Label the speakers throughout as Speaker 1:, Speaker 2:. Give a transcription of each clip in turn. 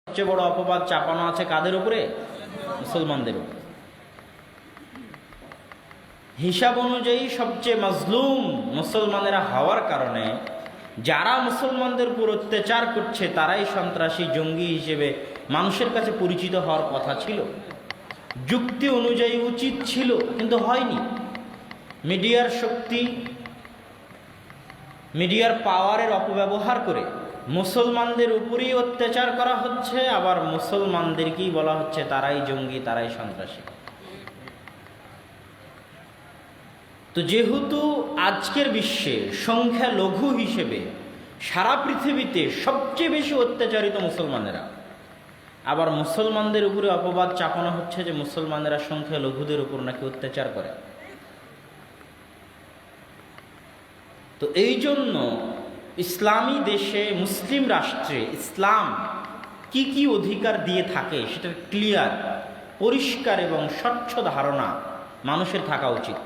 Speaker 1: সবচেয়ে বড় অপবাদ চাপানো আছে কাদের উপরে? মুসলমানদের উপরে। হিসাব অনুযায়ী সবচেয়ে মাজলুম মুসলমানেরা হওয়ার কারণে যারা মুসলমানদের উপর অত্যাচার করছে তারাই সন্ত্রাসী, জঙ্গি হিসেবে মানুষের কাছে পরিচিত হওয়ার কথা ছিল, যুক্তি অনুযায়ী উচিত ছিল, কিন্তু হয়নি। মিডিয়ার শক্তি, মিডিয়ার পাওয়ারের অপব্যবহার করে মুসলমানদের উপরেই অত্যাচার করা হচ্ছে, আবার মুসলমানদেরকেই বলা হচ্ছে তারাই জঙ্গি, তারাই সন্ত্রাসী। তো যেহেতু আজকের বিশ্বে সংখ্যালঘু হিসেবে সারা পৃথিবীতে সবচেয়ে বেশি অত্যাচারিত মুসলমানেরা, আবার মুসলমানদের উপরে অপবাদ চাপানো হচ্ছে যে মুসলমানেরা সংখ্যালঘুদের উপর নাকি অত্যাচার করে। তো এই জন্য ইসলামী দেশে, মুসলিম রাষ্ট্রে ইসলাম কি কি অধিকার দিয়ে থাকে সেটার ক্লিয়ার, পরিষ্কার এবং স্বচ্ছ ধারণা মানুষের থাকা উচিত,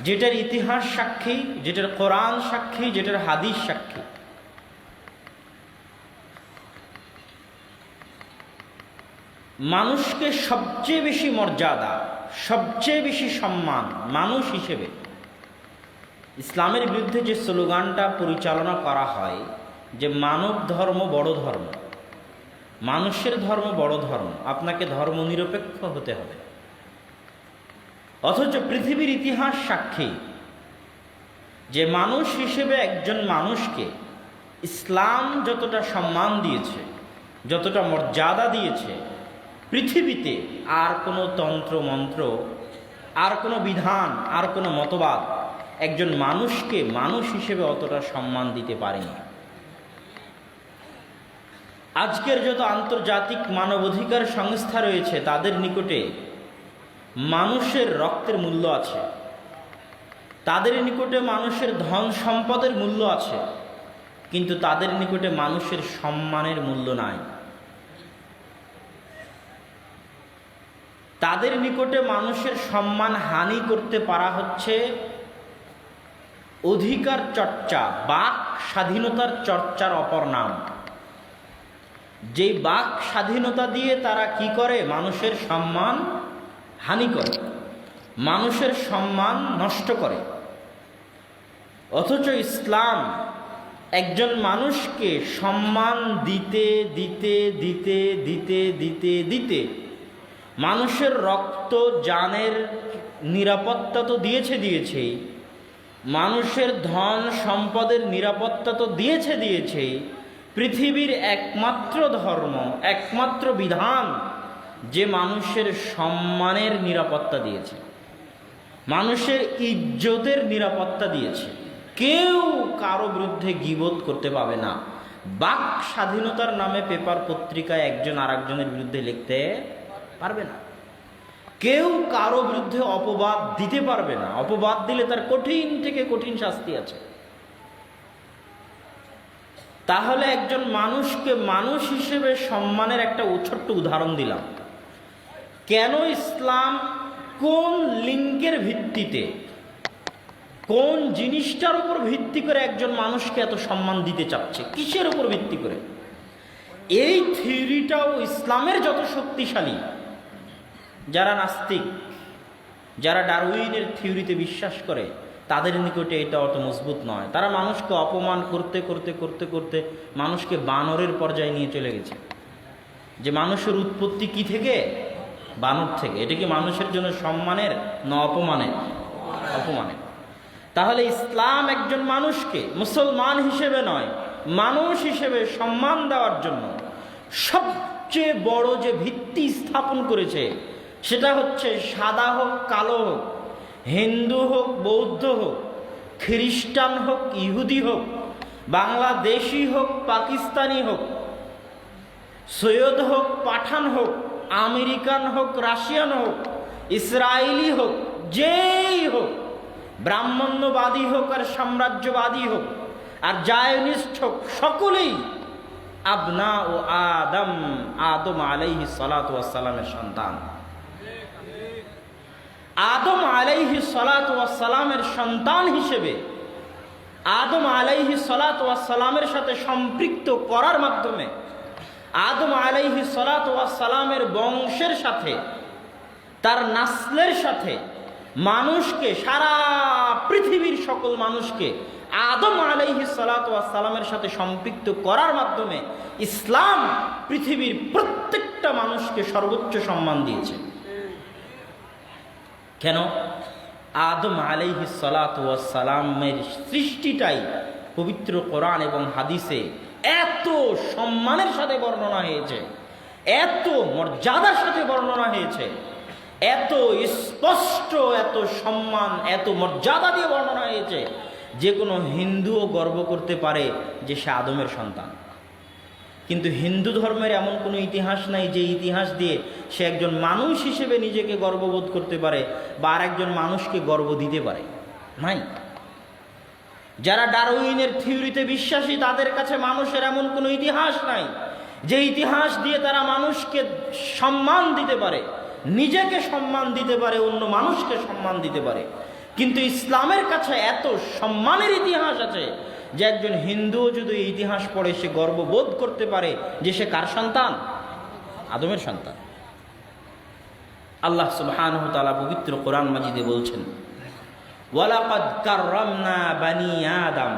Speaker 1: যেটার ইতিহাস সাক্ষী, যেটার কোরআন সাক্ষী, যেটার হাদিস সাক্ষী। মানুষকে সবচেয়ে বেশি মর্যাদা, সবচেয়ে বেশি সম্মান মানুষ হিসেবে ইসলামের বিরুদ্ধে যে স্লোগানটা পরিচালনা করা হয় যে মানব ধর্ম বড় ধর্ম, মানুষের ধর্ম বড় ধর্ম, আপনাকে ধর্ম নিরপেক্ষ হতে হবে। অথচ পৃথিবীর ইতিহাস সাক্ষী যে মানুষ হিসেবে একজন মানুষকে ইসলাম যতটা সম্মান দিয়েছে, যতটা মর্যাদা দিয়েছে, পৃথিবীতে আর কোনো তন্ত্র মন্ত্র, আর কোনো বিধান, আর কোনো মতবাদ একজন মানুষকে মানুষ হিসেবে অতটা সম্মান দিতে পারেনি। আজকের যত আন্তর্জাতিক মানবাধিকার সংস্থা রয়েছে তাদের নিকটে মানুষের রক্তের মূল্য আছে, তাদের নিকটে মানুষের ধন সম্পদের মূল্য আছে, কিন্তু তাদের নিকটে মানুষের সম্মানের মূল্য নাই। তাদের নিকটে মানুষের সম্মান হানি করতে পারা হচ্ছে অধিকার চর্চা, বাক স্বাধীনতার চর্চার অপর নাম। যেই বাক স্বাধীনতা দিয়ে তারা কি করে? মানুষের সম্মান হানি করে, মানুষের সম্মান নষ্ট করে। অথচ ইসলাম একজন মানুষকে সম্মান দিতে দিতে দিতে দিতে দিতে দিতে মানুষের রক্ত, জানের নিরাপত্তা তো দিয়েছেই, মানুষের ধন সম্পদের নিরাপত্তা তো দিয়েছেই, পৃথিবীর একমাত্র ধর্ম, একমাত্র বিধান যে মানুষের সম্মানের নিরাপত্তা দিয়েছে, মানুষের ইজ্জতের নিরাপত্তা দিয়েছে। কেউ কারো বিরুদ্ধে গীবত করতে পাবে না। বাক স্বাধীনতার নামে পেপার পত্রিকায় একজন আর একজনের বিরুদ্ধে লিখতে পারবে না। কেউ কারো বিরুদ্ধে অপবাদ দিতে পারবে না। অপবাদ দিলে তার কঠিন থেকে কঠিন শাস্তি আছে। তাহলে একজন মানুষকে মানুষ হিসেবে সম্মানের একটা ছোট্ট উদাহরণ দিলাম। কেন ইসলাম কোন লিঙ্গের ভিত্তিতে, কোন জিনিসটার উপর ভিত্তি করে একজন মানুষকে এত সম্মান দিতে চাচ্ছে, কিসের উপর ভিত্তি করে? এই থিওরিটাও ইসলামের যত শক্তিশালী, যারা নাস্তিক, যারা ডারউইনের থিওরিতে বিশ্বাস করে, তাদের নিকটে এটা অত মজবুত নয়। তারা মানুষকে অপমান করতে করতে করতে করতে মানুষকে বানরের পর্যায়ে নিয়ে চলে গেছে। যে মানুষের উৎপত্তি কি থেকে? বানর থেকে। এটা কি মানুষের জন্য সম্মানের না অপমানের? অপমানের। তাহলে ইসলাম একজন মানুষকে মুসলমান হিসেবে নয়, মানুষ হিসেবে সম্মান দেওয়ার জন্য সবচেয়ে বড় যে ভিত্তি স্থাপন করেছে সেটা হচ্ছে সাদা হোক, কালো হোক, হিন্দু হোক, বৌদ্ধ হোক, খ্রিস্টান হোক, ইহুদি হোক, বাংলাদেশি হোক, পাকিস্তানি হোক, সৈয়দ হোক, পাঠান হোক, আমেরিকান হোক, রাশিয়ান হোক, ইসরায়েলি হোক, যেই হোক, ব্রাহ্মণ্যবাদী হোক আর সাম্রাজ্যবাদী হোক আর জায়নিস্ট হোক, সকলেই আবনা ও আদম আলাইহিস সালাতু ওয়াস সালামের সন্তান। আদম আলাইহিস সালাতু ওয়াস সালামের সন্তান হিসেবে আদম আলাইহিস সালাতু ওয়াস সালামের সাথে সম্পৃক্ত করার মাধ্যমে আদম আলাইহিস সালাতু ওয়াস সালামের বংশের সাথে, তার নাসলের সাথে মানুষকে, সারা পৃথিবীর সকল মানুষকে আদম আলাইহিস সালাতু ওয়াস সালামের সাথে সম্পৃক্ত করার মাধ্যমে ইসলাম পৃথিবীর প্রত্যেকটা মানুষকে সর্বোচ্চ সম্মান দিয়েছে। কেন? আদম আলাইহিস সালাতু ওয়াস সালামের সৃষ্টিটাই পবিত্র কোরআন এবং হাদিসে এত সম্মানের সাথে বর্ণনা হয়েছে, এত মর্যাদার সাথে বর্ণনা হয়েছে, এত স্পষ্ট, এত সম্মান, এত মর্যাদা দিয়ে বর্ণনা হয়েছে যে কোনো হিন্দুও গর্ব করতে পারে যে সে আদমের সন্তান। কিন্তু হিন্দু ধর্মের এমন কোনো ইতিহাস নাই যে ইতিহাস দিয়ে সে একজন মানুষ হিসেবে নিজেকে গর্ববোধ করতে পারে বা আর একজন মানুষকে গর্ব দিতে পারে, নাই। যারা ডারউইনের থিওরিতে বিশ্বাসী তাদের কাছে মানুষের এমন কোনো ইতিহাস নাই যে ইতিহাস দিয়ে তারা মানুষকে সম্মান দিতে পারে, নিজেকে সম্মান দিতে পারে, অন্য মানুষকে সম্মান দিতে পারে। কিন্তু ইসলামের কাছে এত সম্মানের ইতিহাস আছে যে একজন হিন্দুও যদি এই ইতিহাস পড়ে সে গর্ববোধ করতে পারে যে সে কার সন্তান? আদমের সন্তান। আল্লাহ সুবহানাহু ওয়া তাআলা পবিত্র কোরআন মাজিদে বলছেন, ওয়ালাকাদ কাররামনা বানি আদম,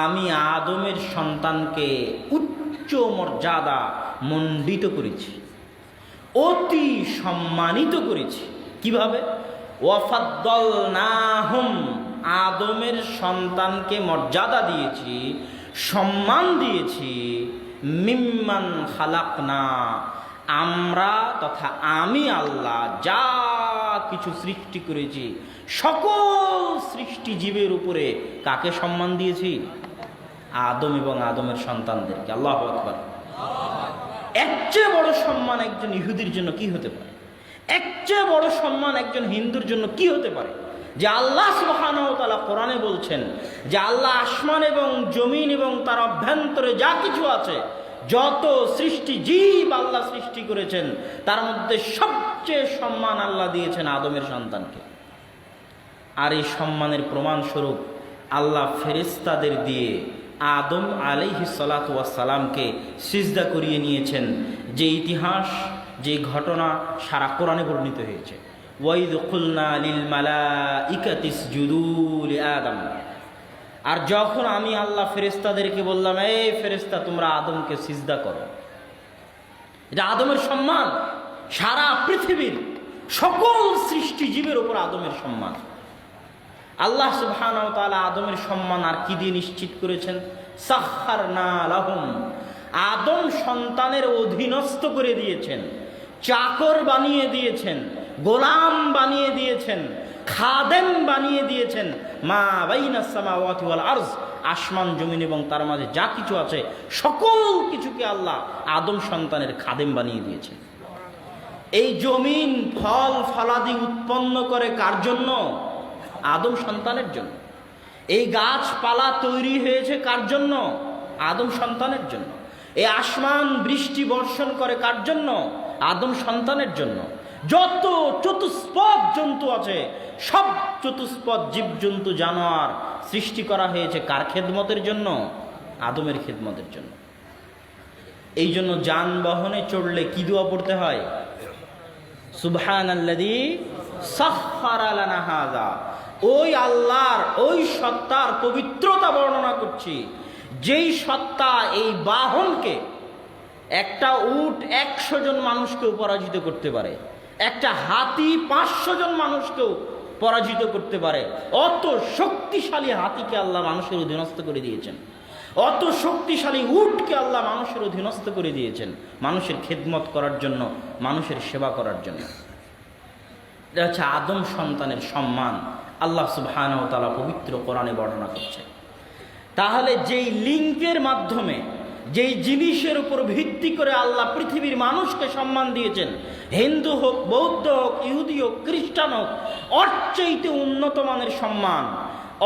Speaker 1: আমি আদমের সন্তানকে উচ্চ মর্যাদা মণ্ডিত করেছি, অতি সম্মানিত করেছি। কিভাবে? ওয়াফাদ্দালনাহুম, আদমের সন্তানকে মর্যাদা দিয়েছি, সম্মান দিয়েছি, মিম্মান খালাকনা, আমরা তথা আমি আল্লাহ যা কিছু সৃষ্টি করেছি সকল সৃষ্টি জীবের উপরে কাকে সম্মান দিয়েছি? আদম এবং আদমের সন্তানদেরকে। আল্লাহু আকবার। এর চেয়ে বড় সম্মান একজন ইহুদির জন্য কি হতে পারে? এর চেয়ে বড় সম্মান একজন হিন্দুর জন্য কি হতে পারে? যে আল্লাহ সুবহানাহু ওয়া তাআলা কোরআনে বলছেন যে আল্লাহ আসমান এবং জমিন এবং তার অভ্যন্তরে যা কিছু আছে, যত সৃষ্টি জীব আল্লাহ সৃষ্টি করেছেন তার মধ্যে সবচেয়ে সম্মান আল্লাহ দিয়েছেন আদমের সন্তানকে। আর এই সম্মানের প্রমাণস্বরূপ আল্লাহ ফেরেশতাদের দিয়ে আদম আলাইহিস সালাতু ওয়াস সালামকে সিজদা করিয়ে নিয়েছেন, যে ইতিহাস, যে ঘটনা সারা কোরআনে বর্ণিত হয়েছে। ওয়াইদ কুলনা লিল মালাইকাতি ইসজুদু লিআদম, আর যখন আমি আল্লাহ ফেরেশতাদেরকে বললাম, এই ফেরেশতা তোমরা আদমকে সিজদা করো, এটা আদমের সম্মান। সারা পৃথিবীর সকল সৃষ্টি জীবের উপর আদমের সম্মান। আল্লাহ সুবহানাহু ওয়া তাআলা আদমের সম্মান আর কি দিয়ে নিশ্চিত করেছেন? সাখখারনা লাহুম, আদম সন্তানের অধীনস্থ করে দিয়েছেন, চাকর বানিয়ে দিয়েছেন, গোলাম বানিয়ে দিয়েছেন, খাদেম বানিয়ে দিয়েছেন। মা বাইনাস সামাওয়াতি ওয়াল আরজ, আসমান জমিন এবং তার মাঝে যা কিছু আছে সকল কিছুকে আল্লাহ আদম সন্তানের খাদেম বানিয়ে দিয়েছেন। এই জমিন ফল ফলাদি উৎপন্ন করে কার জন্য? আদম সন্তানের জন্য। এই গাছপালা তৈরি হয়েছে কার জন্য? আদম সন্তানের জন্য। এই আসমান বৃষ্টি বর্ষণ করে কার জন্য? আদম সন্তানের জন্য। যত চতুষ্পদ জন্তু আছে সব চতুষ্পদ জীবজন্তু জানোয়ার সৃষ্টি করা হয়েছে কার খেদমতের জন্য? আদমের খেদমতের জন্য। এই জন্য যানবাহনে চড়লে কি দোয়া পড়তে হয়? সুবহানাল্লাযী সাখখারা লানা হাযা, ওই আল্লাহর, ওই সত্তার পবিত্রতা বর্ণনা করছি, যেই সত্তা এই বাহনকে, একটা উট 100 জন মানুষকেও পরাজিত করতে পারে, একটা হাতি 500 জন মানুষকেও পরাজিত করতে পারে। অত শক্তিশালী হাতিকে আল্লাহ মানুষের অধীনস্থ করে দিয়েছেন, অত শক্তিশালী উটকে আল্লাহ মানুষের অধীনস্থ করে দিয়েছেন মানুষের খেদমত করার জন্য, মানুষের সেবা করার জন্য। এটা হচ্ছে আদম সন্তানের সম্মান। আল্লাহ সুবহানাহু ওয়া তাআলা পবিত্র কোরআনে বর্ণনা করছে। তাহলে যেই লিঙ্কের মাধ্যমে, যেই জিনিসের উপর ভিত্তি করে আল্লাহ পৃথিবীর মানুষকে সম্মান দিয়েছেন, হিন্দু হোক, বৌদ্ধ হোক, ইহুদি হোক, খ্রিস্টান হোক, ওর চাইতে উন্নত মানের সম্মান,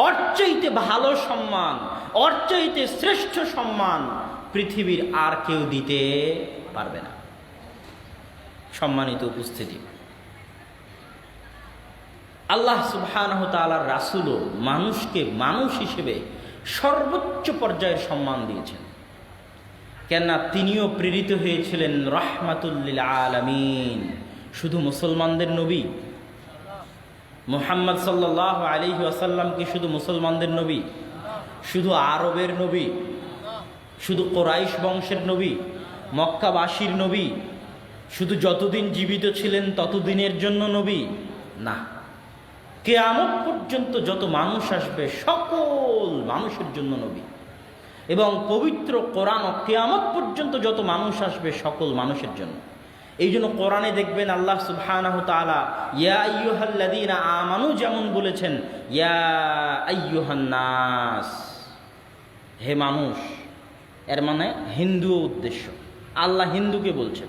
Speaker 1: ওর চাইতে ভালো সম্মান, ওর চাইতে শ্রেষ্ঠ সম্মান পৃথিবীর আর কেউ দিতে পারবে না। সম্মানিত উপস্থিতি, আল্লাহ সুবহানাহু ওয়া তাআলার রাসূলও মানুষকে মানুষ হিসেবে সর্বোচ্চ পর্যায়ের সম্মান দিয়েছেন। কেননা তিনিও প্রেরিত হয়েছিলেন রাহমাতুল লিল আলামিন। শুধু মুসলমানদের নবী মুহাম্মদ সাল্লাল্লাহু আলাইহি ওয়াসাল্লাম কি শুধু মুসলমানদের নবী, শুধু আরবের নবী, শুধু কোরাইশ বংশের নবী, মক্কাবাসীর নবী, শুধু যতদিন জীবিত ছিলেন ততদিনের জন্য নবী? না, কিয়ামত পর্যন্ত যত মানুষ আসবে সকল মানুষের জন্য নবী। এবং পবিত্র কোরআন কিয়ামত পর্যন্ত যত মানুষ আসবে সকল মানুষের জন্য। এই জন্য কোরআনে দেখবেন আল্লাহ সুবহানাহু তাআলা ইয়া আইয়ুহাল্লাযীনা আমানু যেমন বলেছেন ইয়া আইয়ুহান নাস, হে মানুষ। এর মানে হিন্দু উদ্দেশ্য। আল্লাহ হিন্দুকে বলছেন,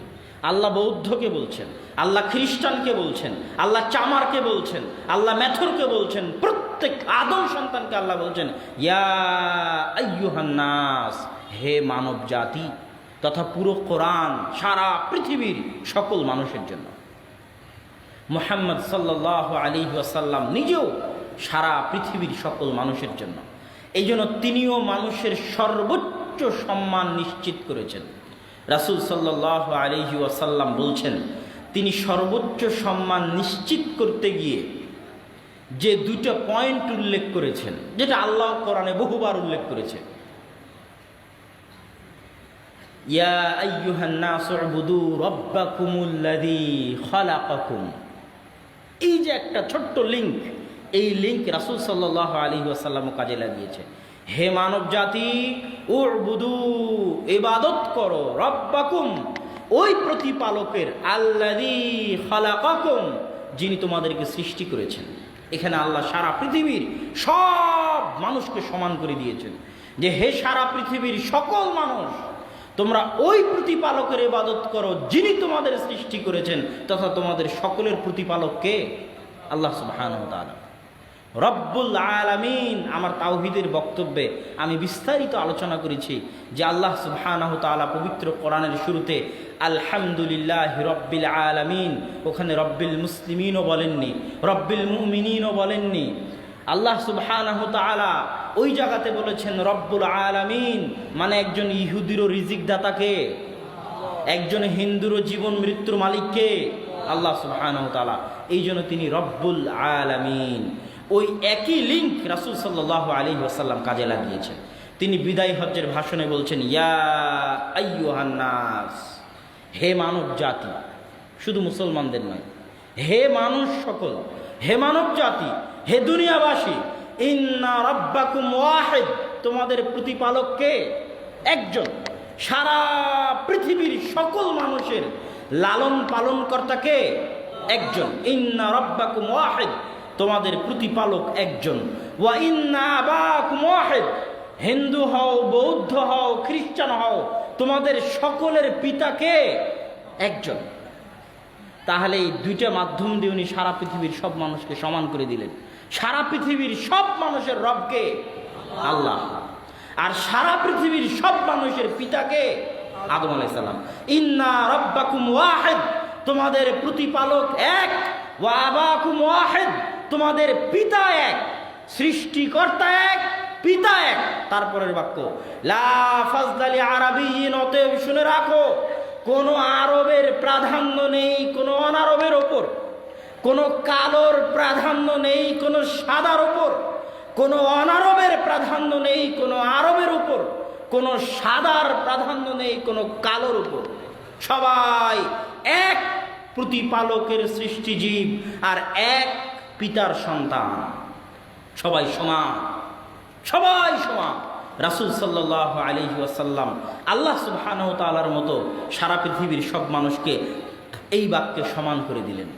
Speaker 1: আল্লাহ বৌদ্ধকে বলছেন, আল্লাহ খ্রিস্টানকে বলছেন, আল্লাহ চামারকে বলছেন, আল্লাহ মেথরকে বলছেন, প্রত্যেক আদম সন্তানকে আল্লাহ বলছেন ইয়া আইয়ুহান নাস, হে মানব জাতি। তথা পুরো কোরআন সারা পৃথিবীর সকল মানুষের জন্য। মুহাম্মদ সাল্লাল্লাহু আলাইহি ওয়াসাল্লাম নিজেও সারা পৃথিবীর সকল মানুষের জন্য। এই জন্য তিনিও মানুষের সর্বোচ্চ সম্মান নিশ্চিত করেছেন। রাসূল সাল্লাল্লাহু আলাইহি ওয়াসাল্লাম বলছেন, তিনি সর্বোচ্চ সম্মান নিশ্চিত করতে গিয়ে যে দুটো পয়েন্ট উল্লেখ করেছেন, যেটা আল্লাহ কোরআনে বহুবার উল্লেখ করেছেন, ইয়া আইয়ুহান নাসু উবুদু রাব্বাকুমুল্লাযী খালাকাকুম। এই যে একটা ছোট্ট লিঙ্ক, এই লিঙ্ক রাসূল সাল্লাল্লাহু আলাইহি ওয়াসাল্লাম কাজে লাগিয়েছে। হে মানব জাতি, উবুদু, ইবাদত করো, রাব্বাকুম, ওই প্রতিপালকের, আল্লাযী খালাকাকুম, যিনি তোমাদেরকে সৃষ্টি করেছেন। এখানে আল্লাহ সারা পৃথিবীর সব মানুষকে সমান করে দিয়েছেন যে হে সারা পৃথিবীর সকল মানুষ, তোমরা ওই প্রতিপালকের ইবাদত করো যিনি তোমাদের সৃষ্টি করেছেন, তথা তোমাদের সকলের প্রতিপালককে আল্লাহ সুবহানাহু ওয়া তাআলা রব্বুল আলামিন। আমার তাওহীদের বক্তব্যে আমি বিস্তারিত আলোচনা করেছি যে আল্লাহ সুবহানাহু ওয়া তাআলা পবিত্র কোরআনের শুরুতে আলহামদুলিল্লাহি রব্বিল আলামিন, ওখানে রব্বিল মুসলিমিনও বলেননি, রব্বিল মুমিনিনও বলেননি। আল্লাহ সুবহানাহু ওয়া তাআলা ওই জায়গাতে বলেছেন রব্বুল আলামিন, মানে একজন ইহুদিরও রিজিক দাতাকে, একজন হিন্দুরও জীবন মৃত্যুর মালিককে আল্লাহ সুবহানাহু ওয়া তাআলা। এই জন্য তিনি রব্বুল আলামিন। ওই একই লিঙ্ক রাসূল সাল্লাল্লাহু আলাইহি ওয়াসাল্লাম কাজে লাগিয়েছেন। তিনি বিদায় হজ্জের ভাষণে বলছেন ইয়া আইয়ুহান নাস, হে মানব জাতি, শুধু মুসলমানদের নয়, হে মানুষ সকল, হে মানব জাতি, হে দুনিয়াবাসী, ইন্না রাব্বাকুম ওয়াহিদ, তোমাদের প্রতিপালককে একজন। সারা পৃথিবীর সকল মানুষের লালন পালন কর্তাকে একজন। ইন্না রাব্বাকুম ওয়াহিদ, তোমাদের প্রতিপালক একজন। ওয়া ইন্না আবাকুম ওয়াহিদ, হিন্দু হও, বৌদ্ধ হও, খ্রিস্টান হও, তোমাদের সকলের পিতাকে একজন। তাহলে এই দুইটা মাধ্যম দিয়ে উনি সারা পৃথিবীর সব মানুষকে সমান করে দিলেন। সারা পৃথিবীর সব মানুষের রবকে আল্লাহ, আর সারা পৃথিবীর সব মানুষের পিতাকে আদম আলাইহিস সালাম। ইন্না রাব্বাকুম ওয়াহিদ, তোমাদের প্রতিপালক এক। ওয়া আবাকুম ওয়াহিদ, তোমাদের পিতা এক, সৃষ্টিকর্তা এক, পিতা এক। তারপরের বাক্য লা ফাজদালি আরাবিয়িন, অতএব শুনে রাখো, কোনো আরবের প্রাধান্য নেই কোনো অনারবের ওপর, কোনো কালোর প্রাধান্য নেই কোনো সাদার ওপর, কোনো অনারবের প্রাধান্য নেই কোনো আরবের উপর, কোনো সাদার প্রাধান্য নেই কোনো কালোর উপর। সবাই এক প্রতিপালকের সৃষ্টিজীব আর এক পিতার সন্তান, সবাই সমান, সবাই সমান। রাসূল সাল্লাল্লাহু আলাইহি ওয়াসাল্লাম আল্লাহ সুবহানাহু ওয়া তাআলার মতো সারা পৃথিবীর সব মানুষকে এই বাক্যে সমান করে দিলেন।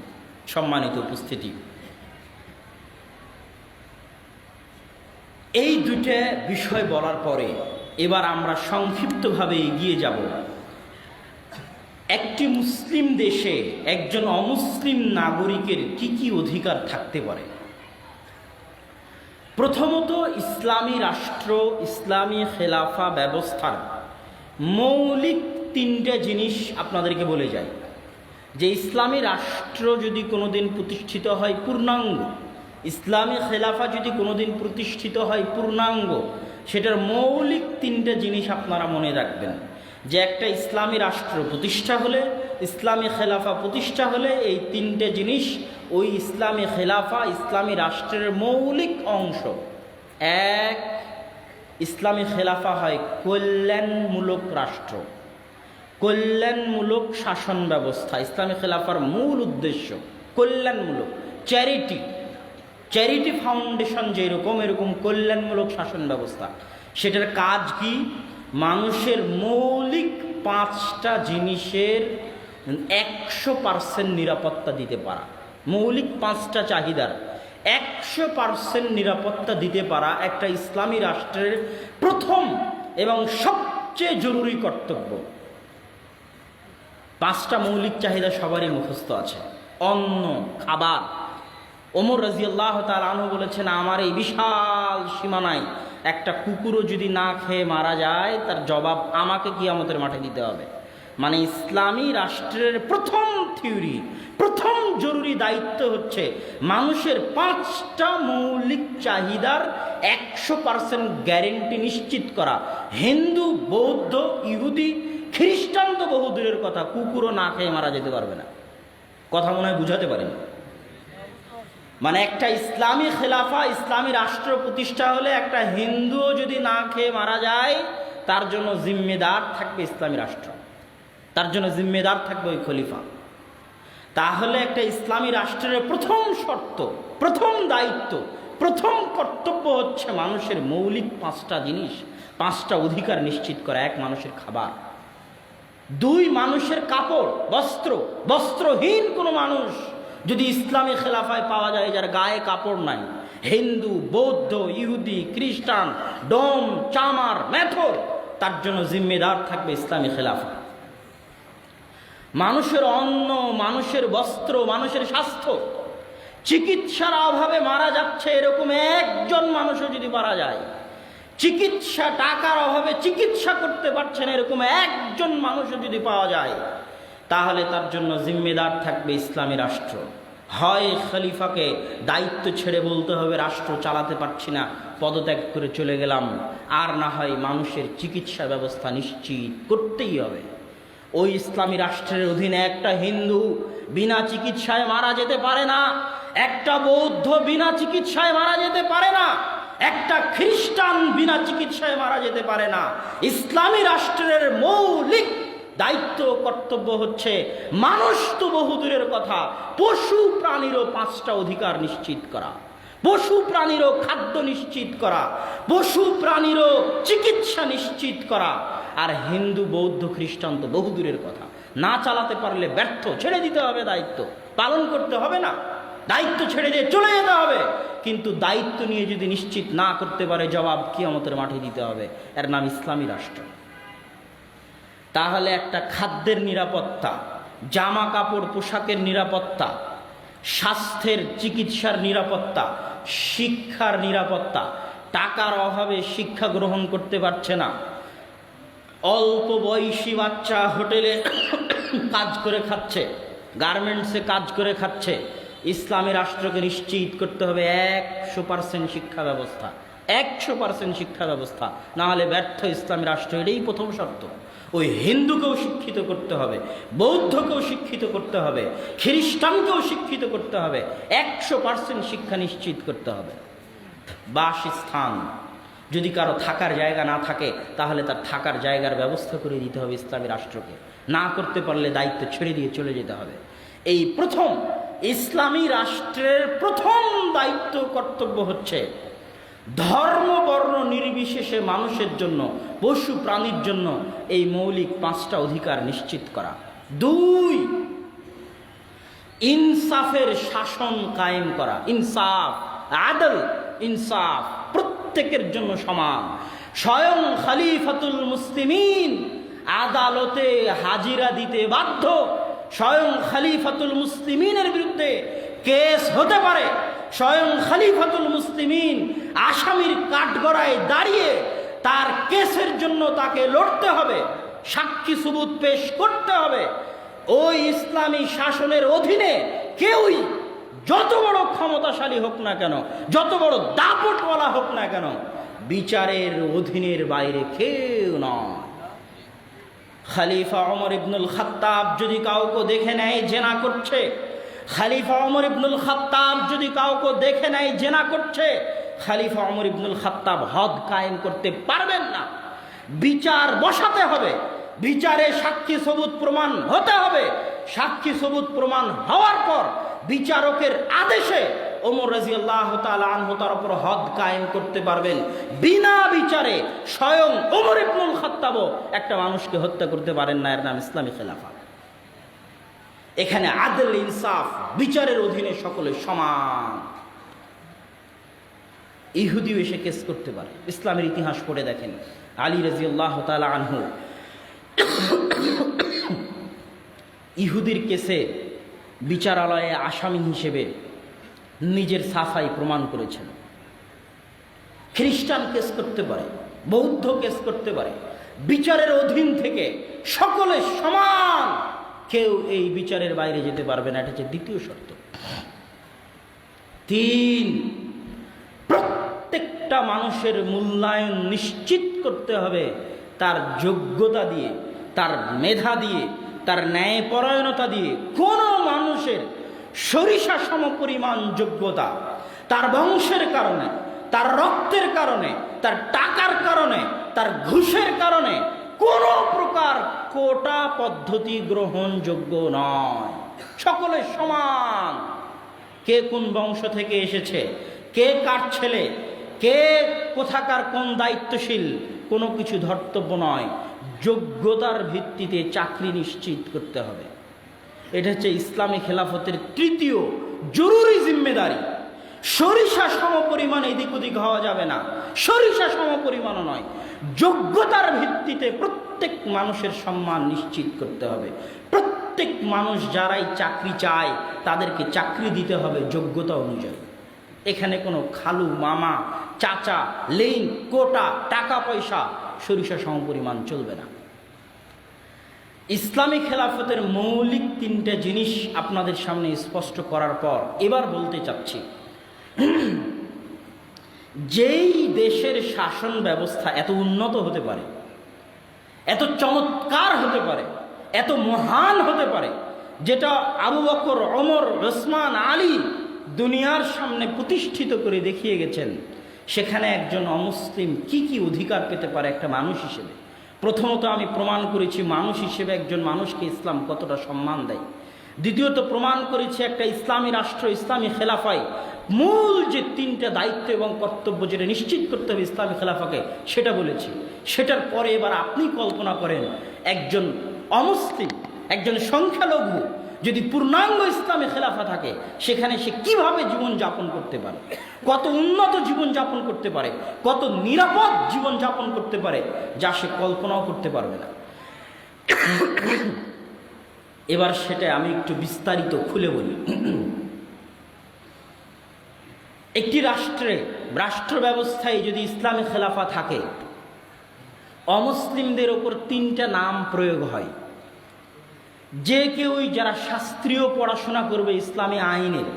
Speaker 1: সম্মানিত উপস্থিতি, এই দুইটা বিষয় বলার পরে এবার আমরা সংক্ষিপ্তভাবে এগিয়ে যাব। একটি মুসলিম দেশে একজন অমুসলিম নাগরিকের কি কি অধিকার থাকতে পারে। প্রথমত, ইসলামী রাষ্ট্র, ইসলামী খেলাফা ব্যবস্থার মৌলিক তিনটা জিনিস আপনাদেরকে বলে যায় যে ইসলামী রাষ্ট্র যদি কোনোদিন প্রতিষ্ঠিত হয় পূর্ণাঙ্গ, ইসলামী খেলাফা যদি কোনোদিন প্রতিষ্ঠিত হয় পূর্ণাঙ্গ, সেটার মৌলিক তিনটে জিনিস আপনারা মনে রাখবেন, যে একটা ইসলামী রাষ্ট্র প্রতিষ্ঠা হলে, ইসলামী খেলাফা প্রতিষ্ঠা হলে এই তিনটে জিনিস ওই ইসলামী খেলাফা ইসলামী রাষ্ট্রের মৌলিক অংশ। এক, ইসলামী খেলাফা হয় কল্যাণমূলক রাষ্ট্র, কল্যাণমূলক শাসন ব্যবস্থা। ইসলামী খেলাফার মূল উদ্দেশ্য কল্যাণমূলক, চ্যারিটি ফাউন্ডেশন যেরকম, এরকম কল্যাণমূলক শাসন ব্যবস্থা। সেটার কাজ কি? মানুষের মৌলিক 5টা জিনিসের 100% নিরাপত্তা দিতে পারা, মৌলিক 5টা চাহিদার 100% নিরাপত্তা দিতে পারা একটা ইসলামী রাষ্ট্রের প্রথম এবং সবচেয়ে জরুরি কর্তব্য। 5টা মৌলিক চাহিদা সবারই মুখস্থ আছে। অন্ন, খাবার। ওমর রাদিয়াল্লাহু তাআলা আনহু বলেছেন, আমার এই বিশাল সীমানায় একটা কুকুরও যদি না খেয়ে মারা যায়, তার জবাব আমাকে কিয়ামতের মাঠে দিতে হবে। মানে ইসলামী রাষ্ট্রের প্রথম থিওরি, প্রথম জরুরি দায়িত্ব হচ্ছে মানুষের 5টা মৌলিক চাহিদার 100% গ্যারেন্টি নিশ্চিত করা। হিন্দু, বৌদ্ধ, ইহুদি, খ্রিস্টান তো বহুদূরের কথা, কুকুরও না খেয়ে মারা যেতে পারবে না। কথা মনে হয় বুঝাতে পারেন? মানে একটা ইসলামী খেলাফা ইসলামী রাষ্ট্র প্রতিষ্ঠা হলে একটা হিন্দুও যদি না খেয়ে মারা যায়, তার জন্য জিম্মেদার থাকবে ইসলামী রাষ্ট্র, তার জন্য জিম্মেদার থাকবে ওই খলিফা। তাহলে একটা ইসলামী রাষ্ট্রের প্রথম শর্ত, প্রথম দায়িত্ব, প্রথম কর্তব্য হচ্ছে মানুষের মৌলিক 5টা জিনিস, 5টা অধিকার নিশ্চিত করা। 1, মানুষের খাবার। 2, মানুষের কাপড়, বস্ত্র। বস্ত্রহীন কোনো মানুষ যদি ইসলামী খেলাফায় পাওয়া যায় যার গায়ে কাপড় নাই, হিন্দু, বৌদ্ধ, ইহুদি, খ্রিস্টান, ডোম, চামার, মেথর, তার জন্য জিম্মেদার থাকবে ইসলামী খেলাফা। মানুষের অন্ন, মানুষের বস্ত্র, মানুষের স্বাস্থ্য। চিকিৎসার অভাবে মারা যাচ্ছে এরকম একজন মানুষও যদি মারা যায়, চিকিৎসা, টাকার অভাবে চিকিৎসা করতে পারছেন এরকম একজন মানুষও যদি পাওয়া যায়, তাহলে তার জন্য জিম্মেদার থাকবে ইসলামী রাষ্ট্র। হয় খলিফাকে দায়িত্ব ছেড়ে বলতে হবে রাষ্ট্র চালাতে পারছি না, পদত্যাগ করে চলে গেলাম, আর না হয় মানুষের চিকিৎসা ব্যবস্থা নিশ্চিত করতেই হবে। ওই ইসলামী রাষ্ট্রের অধীনে একটা হিন্দু বিনা চিকিৎসায় মারা যেতে পারে না, একটা বৌদ্ধ বিনা চিকিৎসায় মারা যেতে পারে না, একটা খ্রিস্টান বিনা চিকিৎসায় মারা যেতে পারে না। ইসলামী রাষ্ট্রের মৌলিক দায়িত্ব, কর্তব্য হচ্ছে মানুষ তো বহুদূরের কথা, পশু প্রাণীরও 5টা অধিকার নিশ্চিত করা, পশু প্রাণীরও খাদ্য নিশ্চিত করা, পশু প্রাণীরও চিকিৎসা নিশ্চিত করা। আর হিন্দু, বৌদ্ধ, খ্রিস্টান তো বহুদূরের কথা, না চালাতে পারলে ব্যর্থ, ছেড়ে দিতে হবে, দায়িত্ব পালন করতে হবে না, দায়িত্ব ছেড়ে দিয়ে চলে যেতে হবে। কিন্তু দায়িত্ব নিয়ে যদি নিশ্চিত না করতে পারে, জবাব কিয়ামতের মাঠে দিতে হবে। এর নাম ইসলামী রাষ্ট্র। তাহলে একটা খাদ্যের নিরাপত্তা, জামা কাপড় পোশাকের নিরাপত্তা, স্বাস্থ্যের চিকিৎসার নিরাপত্তা, শিক্ষার নিরাপত্তা। টাকার অভাবে শিক্ষা গ্রহণ করতে পারছে না, অল্প বয়সী বাচ্চা হোটেলে কাজ করে খাচ্ছে, গার্মেন্টসে কাজ করে খাচ্ছে। ইসলামী রাষ্ট্রকে নিশ্চিত করতে হবে 100% শিক্ষা ব্যবস্থা, 100% শিক্ষা ব্যবস্থা, না হলে ব্যর্থ ইসলামী রাষ্ট্র। এটাই প্রথম শর্ত। ওই হিন্দুকেও শিক্ষিত করতে হবে, বৌদ্ধকেও শিক্ষিত করতে হবে, খ্রিস্টানকেও শিক্ষিত করতে হবে, 100% শিক্ষা নিশ্চিত করতে হবে। বাসস্থান, যদি কারো থাকার জায়গা না থাকে তাহলে তার থাকার জায়গার ব্যবস্থা করে দিতে হবে ইসলামী রাষ্ট্রকে, না করতে পারলে দায়িত্ব ছেড়ে দিয়ে চলে যেতে হবে। এই প্রথম ইসলামী রাষ্ট্রের প্রথম দায়িত্ব, কর্তব্য হচ্ছে ধর্ম বর্ণ নির্বিশেষে মানুষের জন্য, পশু প্রাণীর জন্য এই মৌলিক 5টা অধিকার নিশ্চিত করা। 2, ইনসাফের শাসন কায়েম করা, ইনসাফ, আদল, ইনসাফ, প্রত্যেকের জন্য সমান। স্বয়ং খলিফাতুল মুসলিমিন আদালতে হাজিরা দিতে বাধ্য। স্বয়ং খলিফাতুল মুসলিমিনের বিরুদ্ধে কেস হতে পারে, স্বয়ং খলিফাতুল মুসলিমিন আসামির কাঠগড়ায় দাঁড়িয়ে তার কেসের জন্য তাকে লড়তে হবে, সাক্ষী সুবুত পেশ করতে হবে। ওই ইসলামী শাসনের অধীনে কেউই যত বড় ক্ষমতাশালী হোক না কেন, যত বড় দাপটওয়ালা হোক না কেন, বিচারের অধীনের বাইরে কেউ নয়। খলিফা ওমর ইবনুল খাত্তাব যদি কাউকে দেখে নেয় জেনা করছে, খলিফা ওমর ইবনুল খাত্তাব যদি কাউকে দেখে নেয় জেনা করছে, খলিফা ওমর ইবনুল খাত্তাব হদ কায়েম করতে পারবেন না। বিচার বসাতে হবে, বিচারে সাক্ষী সবুত প্রমাণ হতে হবে। সাক্ষী সবুত প্রমাণ হওয়ার পর বিচারকের আদেশে ওমর রাদিয়াল্লাহু তাআলা আনহু তার উপর হদ কায়েম করতে পারবেন। বিনা বিচারে স্বয়ং ওমর ইবনুল খাত্তাবও একটা মানুষকে হত্যা করতে পারেন না। এর নাম ইসলামী খেলাফা। এখানে আদল, ইনসাফ, বিচারের অধীনে সকলে সমান। ইহুদিও এসে কেস করতে পারে। ইসলামের ইতিহাস পড়ে দেখেন, আলী রাদিয়াল্লাহু তাআলা আনহু ইহুদির কেসে বিচারালয়ে আসামি হিসেবে নিজের সাফাই প্রমাণ করেছেন। খ্রিস্টান কেস করতে পারে, বৌদ্ধ কেস করতে পারে। বিচারের অধীন থেকে সকলে সমান, কেউ এই বিচারের বাইরে যেতে পারবে না। এটা হচ্ছে দ্বিতীয় শর্ত। 3, প্রত্যেকটা মানুষের মূল্যায়ন নিশ্চিত করতে হবে তার যোগ্যতা দিয়ে, তার মেধা দিয়ে, তার ন্যায়পরায়ণতা দিয়ে। কোনো মানুষের সরিষা সমপরিমাণ যোগ্যতা তার বংশের কারণে, তার রক্তের কারণে, তার টাকার কারণে, তার ঘুষের কারণে কোনো প্রকার কোটা পদ্ধতি গ্রহণযোগ্য নয়। সকলে সমান। কে কোন বংশ থেকে এসেছে, কে কার ছেলে, কে কোথাকার কোন দায়িত্বশীল, কোনো কিছু ধর্তব্য নয়। যোগ্যতার ভিত্তিতে চাকরি নিশ্চিত করতে হবে। এটা হচ্ছে ইসলামী খেলাফতের তৃতীয় জরুরি জিম্মেদারি। সরিষা সমপরিমাণ এদিক ওদিক হওয়া যাবে না, সরিষা সমপরিমাণও নয়। যোগ্যতার ভিত্তিতে প্রত্যেক মানুষের সম্মান নিশ্চিত করতে হবে। প্রত্যেক মানুষ যারাই চাকরি চায় তাদেরকে চাকরি দিতে হবে যোগ্যতা অনুযায়ী। এখানে কোনো খালু, মামা, চাচা, লেন, কোটা, টাকা পয়সা, সরিষা সমপরিমাণ চলবে না। ইসলামী খেলাফতের মৌলিক 3টা জিনিস আপনাদের সামনে স্পষ্ট করার পর এবার বলতে চাচ্ছি, যেই দেশের শাসন ব্যবস্থা এত উন্নত হতে পারে, এত চমৎকার হতে পারে, এত মহান হতে পারে, যেটা আবু বকর, ওমর, ওসমান, আলী দুনিয়ার সামনে প্রতিষ্ঠিত করে দেখিয়ে গেছেন, সেখানে একজন অমুসলিম কি কি অধিকার পেতে পারে একটা মানুষ হিসেবে। প্রথমত আমি প্রমাণ করেছি মানুষ হিসেবে একজন মানুষকে ইসলাম কতটা সম্মান দেয়। দ্বিতীয়ত প্রমাণ করেছি একটা ইসলামী রাষ্ট্র, ইসলামী খেলাফায় মূল যে 3টা দায়িত্ব এবং কর্তব্য যেটা নিশ্চিত করতে হবে ইসলামী খেলাফাকে, সেটা বলেছি। সেটার পরে এবার আপনি কল্পনা করেন একজন অমুসলিম, একজন সংখ্যালঘু যদি পূর্ণাঙ্গ ইসলামী খেলাফা থাকে, সেখানে সে কিভাবে জীবন যাপন করতে পারে, কত উন্নত জীবন যাপন করতে পারে, কত নিরাপদ জীবন যাপন করতে পারে, যা সে কল্পনাও করতে পারবে না। এবার সেটা আমি একটু বিস্তারিত খুলে বলি। একটি রাষ্ট্র ব্যবস্থায় যদি ইসলামী খেলাফা থাকে, অমুসলিমদের ওপর 3টা নাম প্রয়োগ হয়। যে কেউই যারা শাস্ত্রীয় পড়াশোনা করবে ইসলামী আইনের,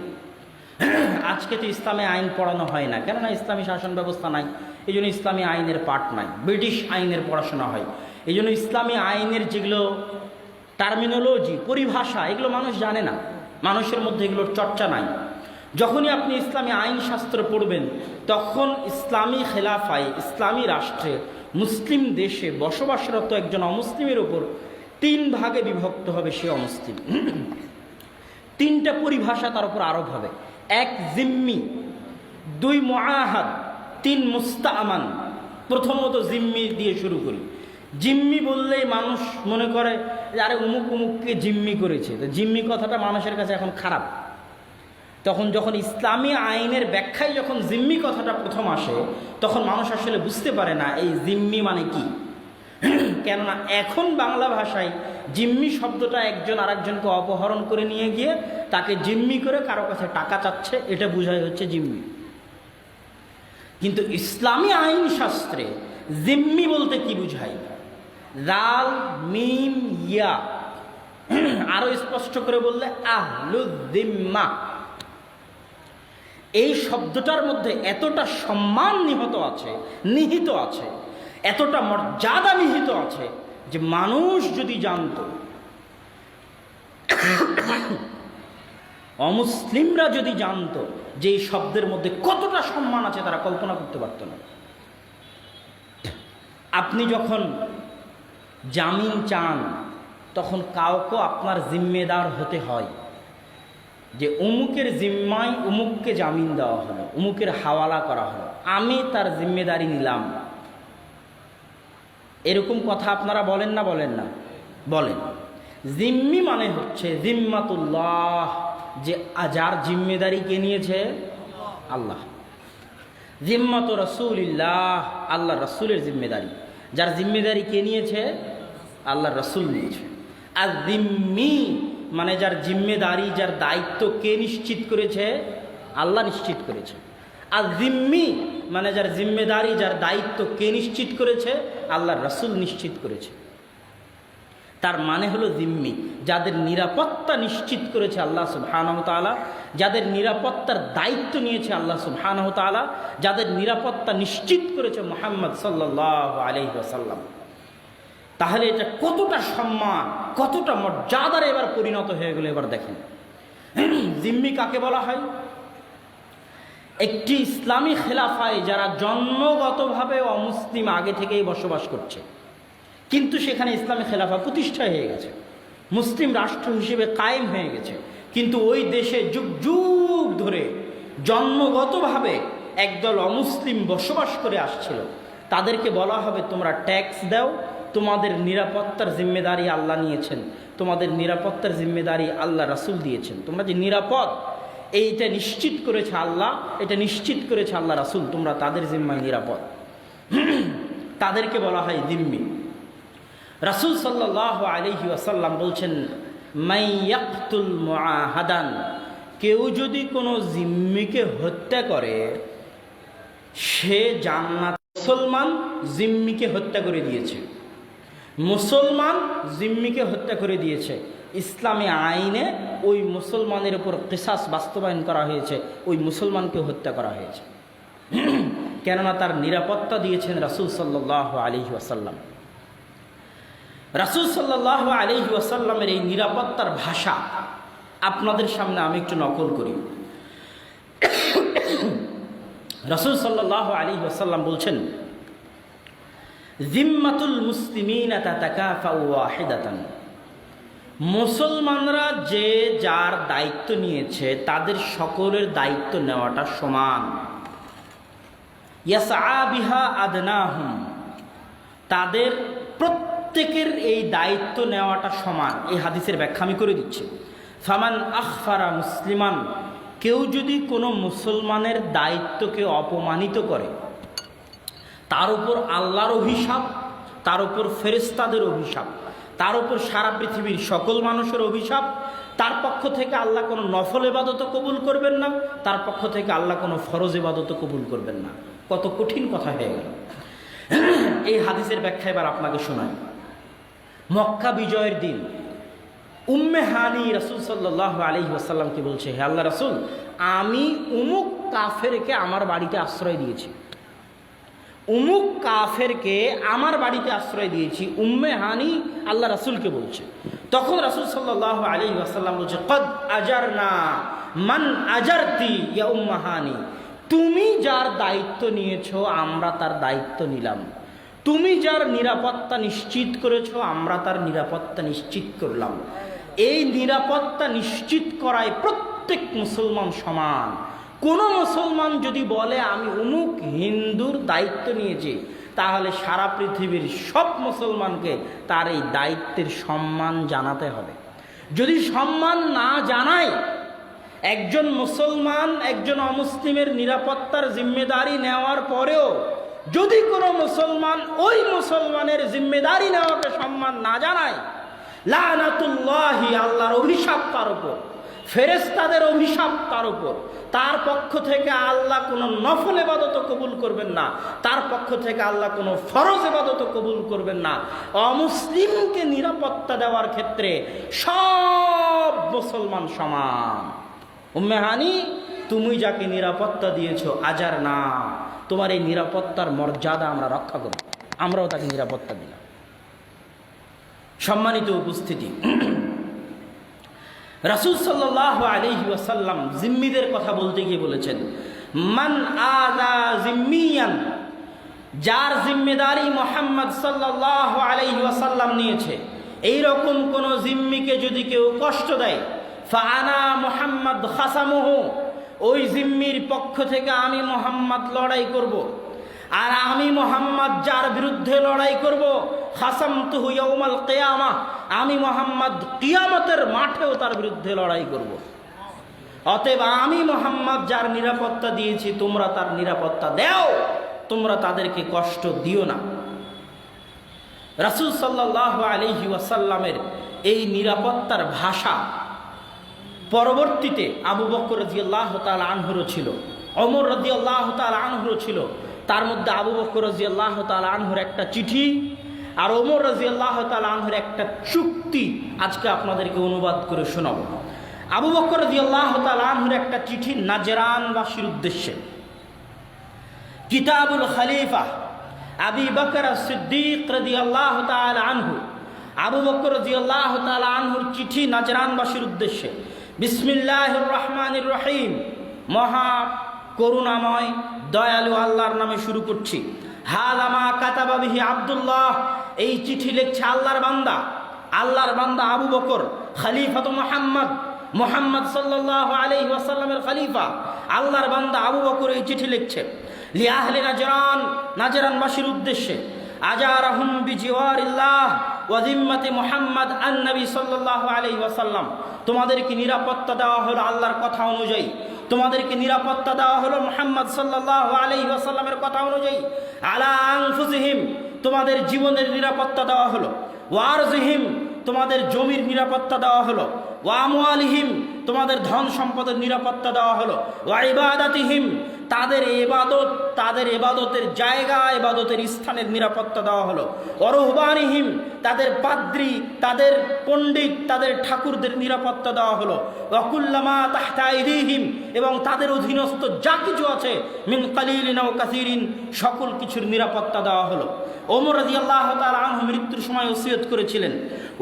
Speaker 1: আজকে তো ইসলামী আইন পড়ানো হয় না, কেননা ইসলামী শাসন ব্যবস্থা নাই, এই জন্য ইসলামী আইনের পাঠ নাই। ব্রিটিশ আইনের পড়াশোনা হয়, এই জন্য ইসলামী আইনের যেগুলো টার্মিনোলজি, পরিভাষা, এগুলো মানুষ জানে না, মানুষের মধ্যে এগুলোর চর্চা নাই। যখনই আপনি ইসলামী আইন শাস্ত্র পড়বেন, তখন ইসলামী খেলাফায়, ইসলামী রাষ্ট্রে, মুসলিম দেশে বসবাসরত একজন অমুসলিমের ওপর 3 ভাগে বিভক্ত হবে সে অমুসলিম। 3টা পরিভাষা তার উপর আরোপ হবে। 1 জিম্মি, 2 মুআহাদ, 3 মুস্তাআমান। প্রথমত জিম্মি দিয়ে শুরু করি। জিম্মি বললেই মানুষ মনে করে যে আরে উমুক উমুককে জিম্মি করেছে, তো জিম্মি কথাটা মানুষের কাছে এখন খারাপ। যখন ইসলামী আইনের ব্যাখ্যায় যখন জিম্মি কথাটা প্রথম আসে, তখন মানুষ আসলে বুঝতে পারে না এই জিম্মি মানে কি। কেননা এখন বাংলা ভাষায় জিম্মি শব্দটা একজন আরেকজনকে অপহরণ করে নিয়ে গিয়ে তাকে জিম্মি করে কারো কাছে টাকা চাচ্ছে, এটা বোঝাই হচ্ছে জিম্মি। কিন্তু ইসলামী আইন শাস্ত্রে জিম্মি বলতে কি বুঝায়? রাল মিম ইয়া, আরো স্পষ্ট করে বললে আহলুদ্দিম্মা, এই শব্দটার মধ্যে এতটা সম্মান নিহিত আছে, এতটা মর্যাদা নিহিত আছে যে মানুষ যদি জানত, অমুসলিমরা যদি জানত যে এই শব্দের মধ্যে কতটা সম্মান আছে, তারা কল্পনা করতে পারত না। আপনি যখন জামিন চান তখন কাউকে আপনার জিম্মেদার হতে হয়, যে অমুকের জিম্মায় অমুককে জামিন দেওয়া হলো, অমুকের হাওয়ালা করা হলো, আমি তার জিম্মেদারি নিলাম। এরকম কথা আপনারা বলেন না বলেন। জিম্মি মানে হচ্ছে জিম্মাতুল্লাহ, যে যার জিম্মেদারি কে নিয়েছে? আল্লাহ। জিম্মাতু রাসূলিল্লাহ, আল্লাহ রাসূলের জিম্মেদারি। যার জিম্মেদারি কে নিয়েছে? আল্লাহ রাসূল নিয়েছে। আর জিম্মি মানে যার জিম্মেদারি, যার দায়িত্ব কে নিশ্চিত করেছে? আল্লাহ নিশ্চিত করেছে। আর জিম্মি মানে যার জিম্মেদারি, যার দায়িত্ব কে নিশ্চিত করেছে? আল্লাহ রাসূল নিশ্চিত করেছে। তার মানে হলো জিম্মি, যাদের নিরাপত্তা নিশ্চিত করেছে আল্লাহ সুবহানাহু ওয়া তাআলা, যাদের নিরাপত্তার দায়িত্ব নিয়েছে আল্লাহ সুবহানাহু ওয়া তাআলা, যাদের নিরাপত্তা নিশ্চিত করেছে মুহাম্মদ সাল্লাল্লাহু আলাইহি ওয়াসাল্লাম। তাহলে এটা কতটা সম্মান, কতটা মর্যাদার এবার পরিণত হয়ে গেল। এবার দেখেন জিম্মি কাকে বলা হয়। একটি ইসলামী খেলাফায় যারা জন্মগতভাবে অমুসলিম আগে থেকেই বসবাস করছে, কিন্তু সেখানে ইসলামী খেলাফা প্রতিষ্ঠা হয়ে গেছে, মুসলিম রাষ্ট্র হিসেবে কায়েম হয়ে গেছে, কিন্তু ওই দেশে যুগ যুগ ধরে জন্মগতভাবে একদল অমুসলিম বসবাস করে আসছিল, তাদেরকে বলা হবে তোমরা ট্যাক্স দাও, তোমাদের নিরাপত্তার জিম্মেদারি আল্লাহ নিয়েছেন, তোমাদের নিরাপত্তার জিম্মেদারি আল্লাহ রাসূল দিয়েছেন, তোমরা যে নিরাপদ এইটা নিশ্চিত করেছে আল্লাহ, এটা নিশ্চিত করেছে আল্লাহ রাসূল, তোমরা তাদের জিম্মায় নিরাপদ। তাদেরকে বলা হয় জিম্মি। রাসূল সাল্লাল্লাহু আলাইহি ওয়াসাল্লাম বলছেন, মাই ইয়াকতুল মুআহাদান, কেউ যদি কোনো জিম্মিকে হত্যা করে সে জান্নাত। মুসলমান জিম্মিকে হত্যা করে দিয়েছে, মুসলমান জিম্মিকে হত্যা করে দিয়েছে, ইসলামী আইনে ওই মুসলমানের উপর কিসাস বাস্তবায়ন করা হয়েছে, ওই মুসলমানকে হত্যা করা হয়েছে। কেননা তার নিরাপত্তা দিয়েছেন রাসূল সাল্লাল্লাহু আলাইহি ওয়াসাল্লাম। রাসূল সাল্লাল্লাহু আলাইহি ওয়াসাল্লামের এই নিরাপত্তার ভাষা আপনাদের সামনে আমি একটু নকল করি। রাসূল সাল্লাল্লাহু আলাইহি ওয়াসাল্লাম বলছেন, জিম্মাতুল মুসলিমিনা তাতাকাফাউ ওয়াহিদাতান, মুসলমানরা যে যার দায়িত্ব নিয়েছে তাদের সকলের দায়িত্ব নেওয়াটা সমান। ইয়াসআ বিহা আদনাহুম, তাদের প্রত্যেকের এই দায়িত্ব নেওয়াটা সমান। এই হাদিসের ব্যাখ্যা আমি করে দিচ্ছি। ফামান আখফারা মুসলিমান, কেউ যদি কোনো মুসলমানের দায়িত্বকে অপমানিত করে, তার উপর আল্লাহর অভিশাপ, তার উপর ফেরেশতাদের অভিশাপ, তার উপর সারা পৃথিবীর সকল মানুষের অভিশাপ। তার পক্ষ থেকে আল্লাহ কোনো নফল ইবাদত কবুল করবেন না, তার পক্ষ থেকে আল্লাহ কোনো ফরজ ইবাদত কবুল করবেন না। কত কঠিন কথা হয়ে গেল। এই হাদিসের ব্যাখ্যা এবার আপনাকে শোনাই। মক্কা বিজয়ের দিন উম্মে হানি রাসূল সাল্লাল্লাহু আলাইহি ওয়াসাল্লামকে বলছে, হে আল্লাহ রাসূল, আমি উমুক কাফেরকে আমার বাড়িতে আশ্রয় দিয়েছি, উমুক কাফেরকে আমার বাড়িতে আশ্রয় দিয়েছি। উম্মে হানি আল্লাহ রাসূলকে বলছে। তখন রাসূল সাল্লাল্লাহু আলাইহি ওয়াসাল্লাম বলছে, কদ আজারনা মান আজারতি ইয়া উম্মে হানি, তুমি যার দায়িত্ব নিয়েছো আমরা তার দায়িত্ব নিলাম, তুমি যার নিরাপত্তা নিশ্চিত করেছো আমরা তার নিরাপত্তা নিশ্চিত করলাম। এই নিরাপত্তা নিশ্চিত করায় প্রত্যেক মুসলমান সমান। কোনো মুসলমান যদি বলে আমি অমুক হিন্দুর দায়িত্ব নিয়েছি, তাহলে সারা পৃথিবীর সব মুসলমানকে তার এই দায়িত্বের সম্মান জানাতে হবে। যদি সম্মান না জানায়, একজন মুসলমান একজন অমুসলিমের নিরাপত্তার জিম্মেদারি নেওয়ার পরেও যদি কোনো মুসলমান ওই মুসলমানের জিম্মেদারি নেওয়াকে সম্মান না জানায়, লানাতুল্লাহি, আল্লাহর অভিশাপ তার উপর, ফেরেশতাদের অভিশাপ তার উপর। তার পক্ষ থেকে আল্লাহ কোনো নফল ইবাদত কবুল করবেন না, তার পক্ষ থেকে আল্লাহ কোনো ফরজ ইবাদত কবুল করবেন না। অমুসলিমকে নিরাপত্তা দেওয়ার ক্ষেত্রে সব মুসলমান সমান। উম্মে হানি তুমি যাকে নিরাপত্তা দিয়েছো আজার না, তোমার এই নিরাপত্তার মর্যাদা আমরা রক্ষা করব, আমরাও তাকে নিরাপত্তা দিলাম। সম্মানিত উপস্থিতি, রাসূল সাল্লাল্লাহু আলাইহি ওয়াসাল্লাম জিম্মিদের কথা বলতে গিয়ে বলেছেন, মান আযা জিম্মিয়ান, যার জিম্মেদারি মুহাম্মদ সাল্লাল্লাহু আলাইহি ওয়াসাল্লাম নিয়েছে, এইরকম কোন জিম্মিকে যদি কেউ কষ্ট দেয়, ফাআনা মুহাম্মদ খাসামুহু, ওই জিম্মির পক্ষ থেকে আমি মুহাম্মদ লড়াই করব। আর আমি মুহাম্মদ যার বিরুদ্ধে লড়াই করব, খাসামতুহু ইয়াউমাল কিয়ামাহ, আমি মুহাম্মদ কিয়ামতের মাঠেও তার বিরুদ্ধে লড়াই করব। অতএব আমি মুহাম্মদ যার নিরাপত্তা দিয়েছি, তোমরা তার নিরাপত্তা দাও, তোমরা তাদেরকে কষ্ট দিও না। রাসূল সাল্লাল্লাহু আলাইহি ওয়াসাল্লামের এই নিরাপত্তার ভাষা পরবর্তীতে আবু বকর রাদিয়াল্লাহু তাআলা আনহুরও ছিল, ওমর রাদিয়াল্লাহু তাআলা আনহুরও ছিল। তার মধ্যে আবু বকর রাদিয়াল্লাহু তাআলা আনহুর একটা চিঠি আর ওমর রাদিয়াল্লাহু তাআলা আনহুর একটা চুক্তি আজকে আপনাদেরকে অনুবাদ করে শোনাবো। আবু বকর রাদিয়াল্লাহু তাআলা আনহুর একটা চিঠি নাজরানবাসীর উদ্দেশ্যে। কিতাবুল খলিফা আবি বকর সিদ্দিক রাদিয়াল্লাহু তাআলা আনহু, আবু বকর রাদিয়াল্লাহু তাআলা আনহুর চিঠি নাজরানবাসীর উদ্দেশ্যে। বিসমিল্লাহির রহমানির রহিম, মহা করুণাময় দয়ালু আল্লাহর নামে শুরু করছি। হাযা মা কাতাবা বিহি আব্দুল্লাহ, এই চিঠি লিখছে আল্লাহর বান্দা, আল্লাহর বান্দা আবু বকর, খলিফাতু মুহাম্মদ, মুহাম্মদ সাল্লাল্লাহু আলাইহি ওয়াসাল্লামের খলিফা, আল্লাহর বান্দা আবু বকর এই চিঠি লিখছে। লিআহলি নাজরান, নাজরানবাসীর উদ্দেশ্যে। আজারাহুম বিজিওয়ারিল্লাহ ওয়া যিম্মাতি মুহাম্মদ আন নবী সাল্লাল্লাহু আলাইহি ওয়াসাল্লাম, তোমাদেরকে নিরাপত্তা দেওয়া হলো আল্লাহর কথা অনুযায়ী, তোমাদেরকে নিরাপত্তা দেওয়া হলো মুহাম্মদ সাল্লাল্লাহু আলাইহি ওয়াসাল্লামের কথা অনুযায়ী। আলা আনফুসিহিম, তোমাদের জীবনের নিরাপত্তা দেওয়া হলো। ওয়া আরজিহিম, তোমাদের জমির নিরাপত্তা দেওয়া হলো। ওয়া আমওয়ালিহিম, তোমাদের ধন সম্পদের নিরাপত্তা দেওয়া হলো। ওয়া ইবাদাতিহিম, তাদের ইবাদত, তাদের ইবাদতের জায়গা, ইবাদতের স্থানের নিরাপত্তা দেওয়া হলো। ওয়া রুহবানিহিম, তাদের পাদ্রী, তাদের পণ্ডিত, তাদের ঠাকুরদের নিরাপত্তা দেওয়া হলো। ওয়া কুল্লামা তাহতা আইদিহিম, এবং তাদের অধীনস্থ যা কিছু আছে, মিন কালিলিন ওয়া কাসীরিন, সকল কিছুর নিরাপত্তা দেওয়া হলো। ওমর রাদিয়াল্লাহু তাআলা আনহু মৃত্যুর সময় ওসিয়ত করেছিলেন,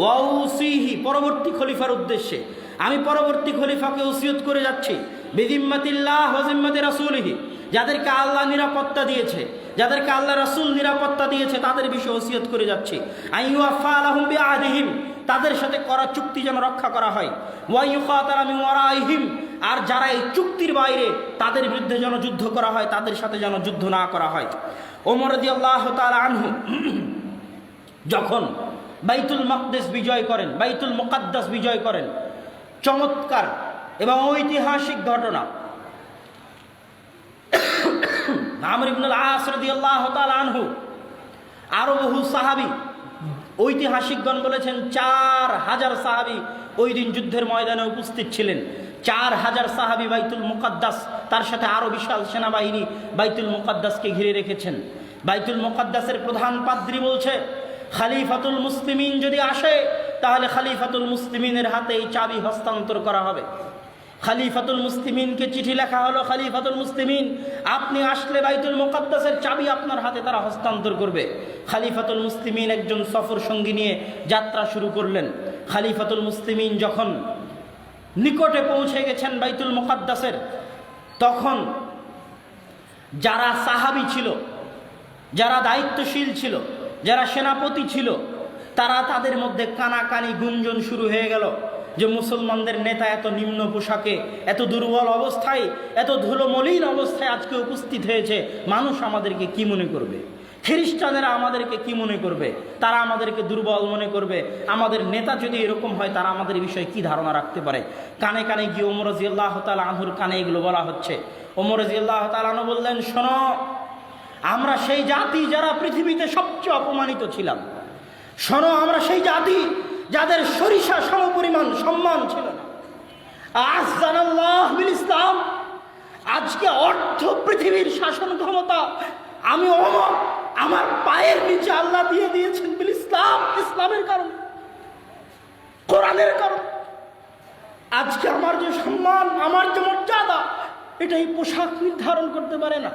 Speaker 1: ওয়া উসিহি, পরবর্তী খলিফার উদ্দেশ্যে, আমি পরবর্তী খলিফাকে ওসিয়ত করে যাচ্ছি। বিজিম্মাতিল্লাহ ওয়া জিম্মাতি রাসূলিহি, যাদেরকে আল্লাহ নিরাপত্তা দিয়েছে, যাদেরকে আল্লাহ রাসূল নিরাপত্তা দিয়েছে, তাদের বিষয়ে ওসিয়ত করে যাচ্ছি। আইয়ুফা লাহুম বিআহদিহিম, তাদের সাথে করা চুক্তি যেন রক্ষা করা হয়। ওয়া ইউকাতালা মিন ওয়ারাইহিম, আর যারা এই চুক্তির বাইরে, তাদের বিরুদ্ধে যেন যুদ্ধ করা হয়, তাদের সাথে যেন যুদ্ধ না করা হয়। ওমর রাদিয়াল্লাহু তাআলা আনহু যখন বাইতুল মাকদিস বিজয় করেন, বাইতুল মুকাদ্দাস বিজয় করেন, চমৎকার এবং ঐতিহাসিক ঘটনা। আমর ইবনুল আস রাদিয়াল্লাহু তাআলা আনহু, আরো বহু সাহাবী, ঐতিহাসিকগণ বলেছেন 4000 সাহাবী ওই দিন যুদ্ধের ময়দানে উপস্থিত ছিলেন। 4000 সাহাবী বাইতুল মুকাদ্দাস, তার সাথে আরো বিশাল সেনাবাহিনী বাইতুল মুকাদ্দাসকে ঘিরে রেখেছেন। বাইতুল মুকাদ্দাসের প্রধান পাদ্রী বলছে, খলিফাতুল মুসলিমিন যদি আসে, তাহলে খলিফাতুল মুসলিমিনের হাতে এই চাবি হস্তান্তর করা হবে। খলিফাতুল মুসলিমিনকে চিঠি লেখা হলো, খলিফাতুল মুসলিমিন, আপনি আসলে বাইতুল মুকাদ্দাসের চাবি আপনার হাতে তারা হস্তান্তর করবে। খলিফাতুল মুসলিমিন একজন সফর সঙ্গী নিয়ে যাত্রা শুরু করলেন। খলিফাতুল মুসলিমিন যখন নিকটে পৌঁছে গেছেন বাইতুল মুকাদ্দাসের, তখন যারা সাহাবী ছিল, যারা দায়িত্বশীল ছিল, যারা সেনাপতি ছিল, তারা তাদের মধ্যে কানাকানি গুঞ্জন শুরু হয়ে গেল যে মুসলমানদের নেতা এত নিম্ন পোশাকে, এত দুর্বল অবস্থায়, এত ধুলোমলিন অবস্থায় আজকে উপস্থিত হয়েছে, মানুষ আমাদেরকে কি মনে করবে? খ্রিস্টানেরা আমাদেরকে কি মনে করবে? তারা আমাদেরকে দুর্বল মনে করবে। আমাদের নেতা যদি এরকম হয়, তারা আমাদের বিষয়ে কি ধারণা রাখতে পারে? কানে কানে গিয়ে ওমর রাদিয়াল্লাহু তাআলা আনহুর কানে এগুলো বলা হচ্ছে। ওমর রাদিয়াল্লাহু তাআলা আনহু বললেন, শোনো, আমরা সেই জাতি যারা পৃথিবীতে সবচেয়ে অপমানিত ছিলাম। শোনো, আমরা সেই জাতি যাদের সরিষা সমপরিমাণ সম্মান ছিল না। আযযানাল্লাহ বিল ইসলাম, আজকে অর্ধ পৃথিবীর শাসন ক্ষমতা আমি ওমর, আমার পায়ের নিচে আল্লাহ দিয়ে দিয়েছেন বিল ইসলাম, ইসলামের কারণে, কোরআনের কারণে। আজকে আমার যে সম্মান, আমার যে মর্যাদা, এটাই পোশাক নির্ধারণ করতে পারে না।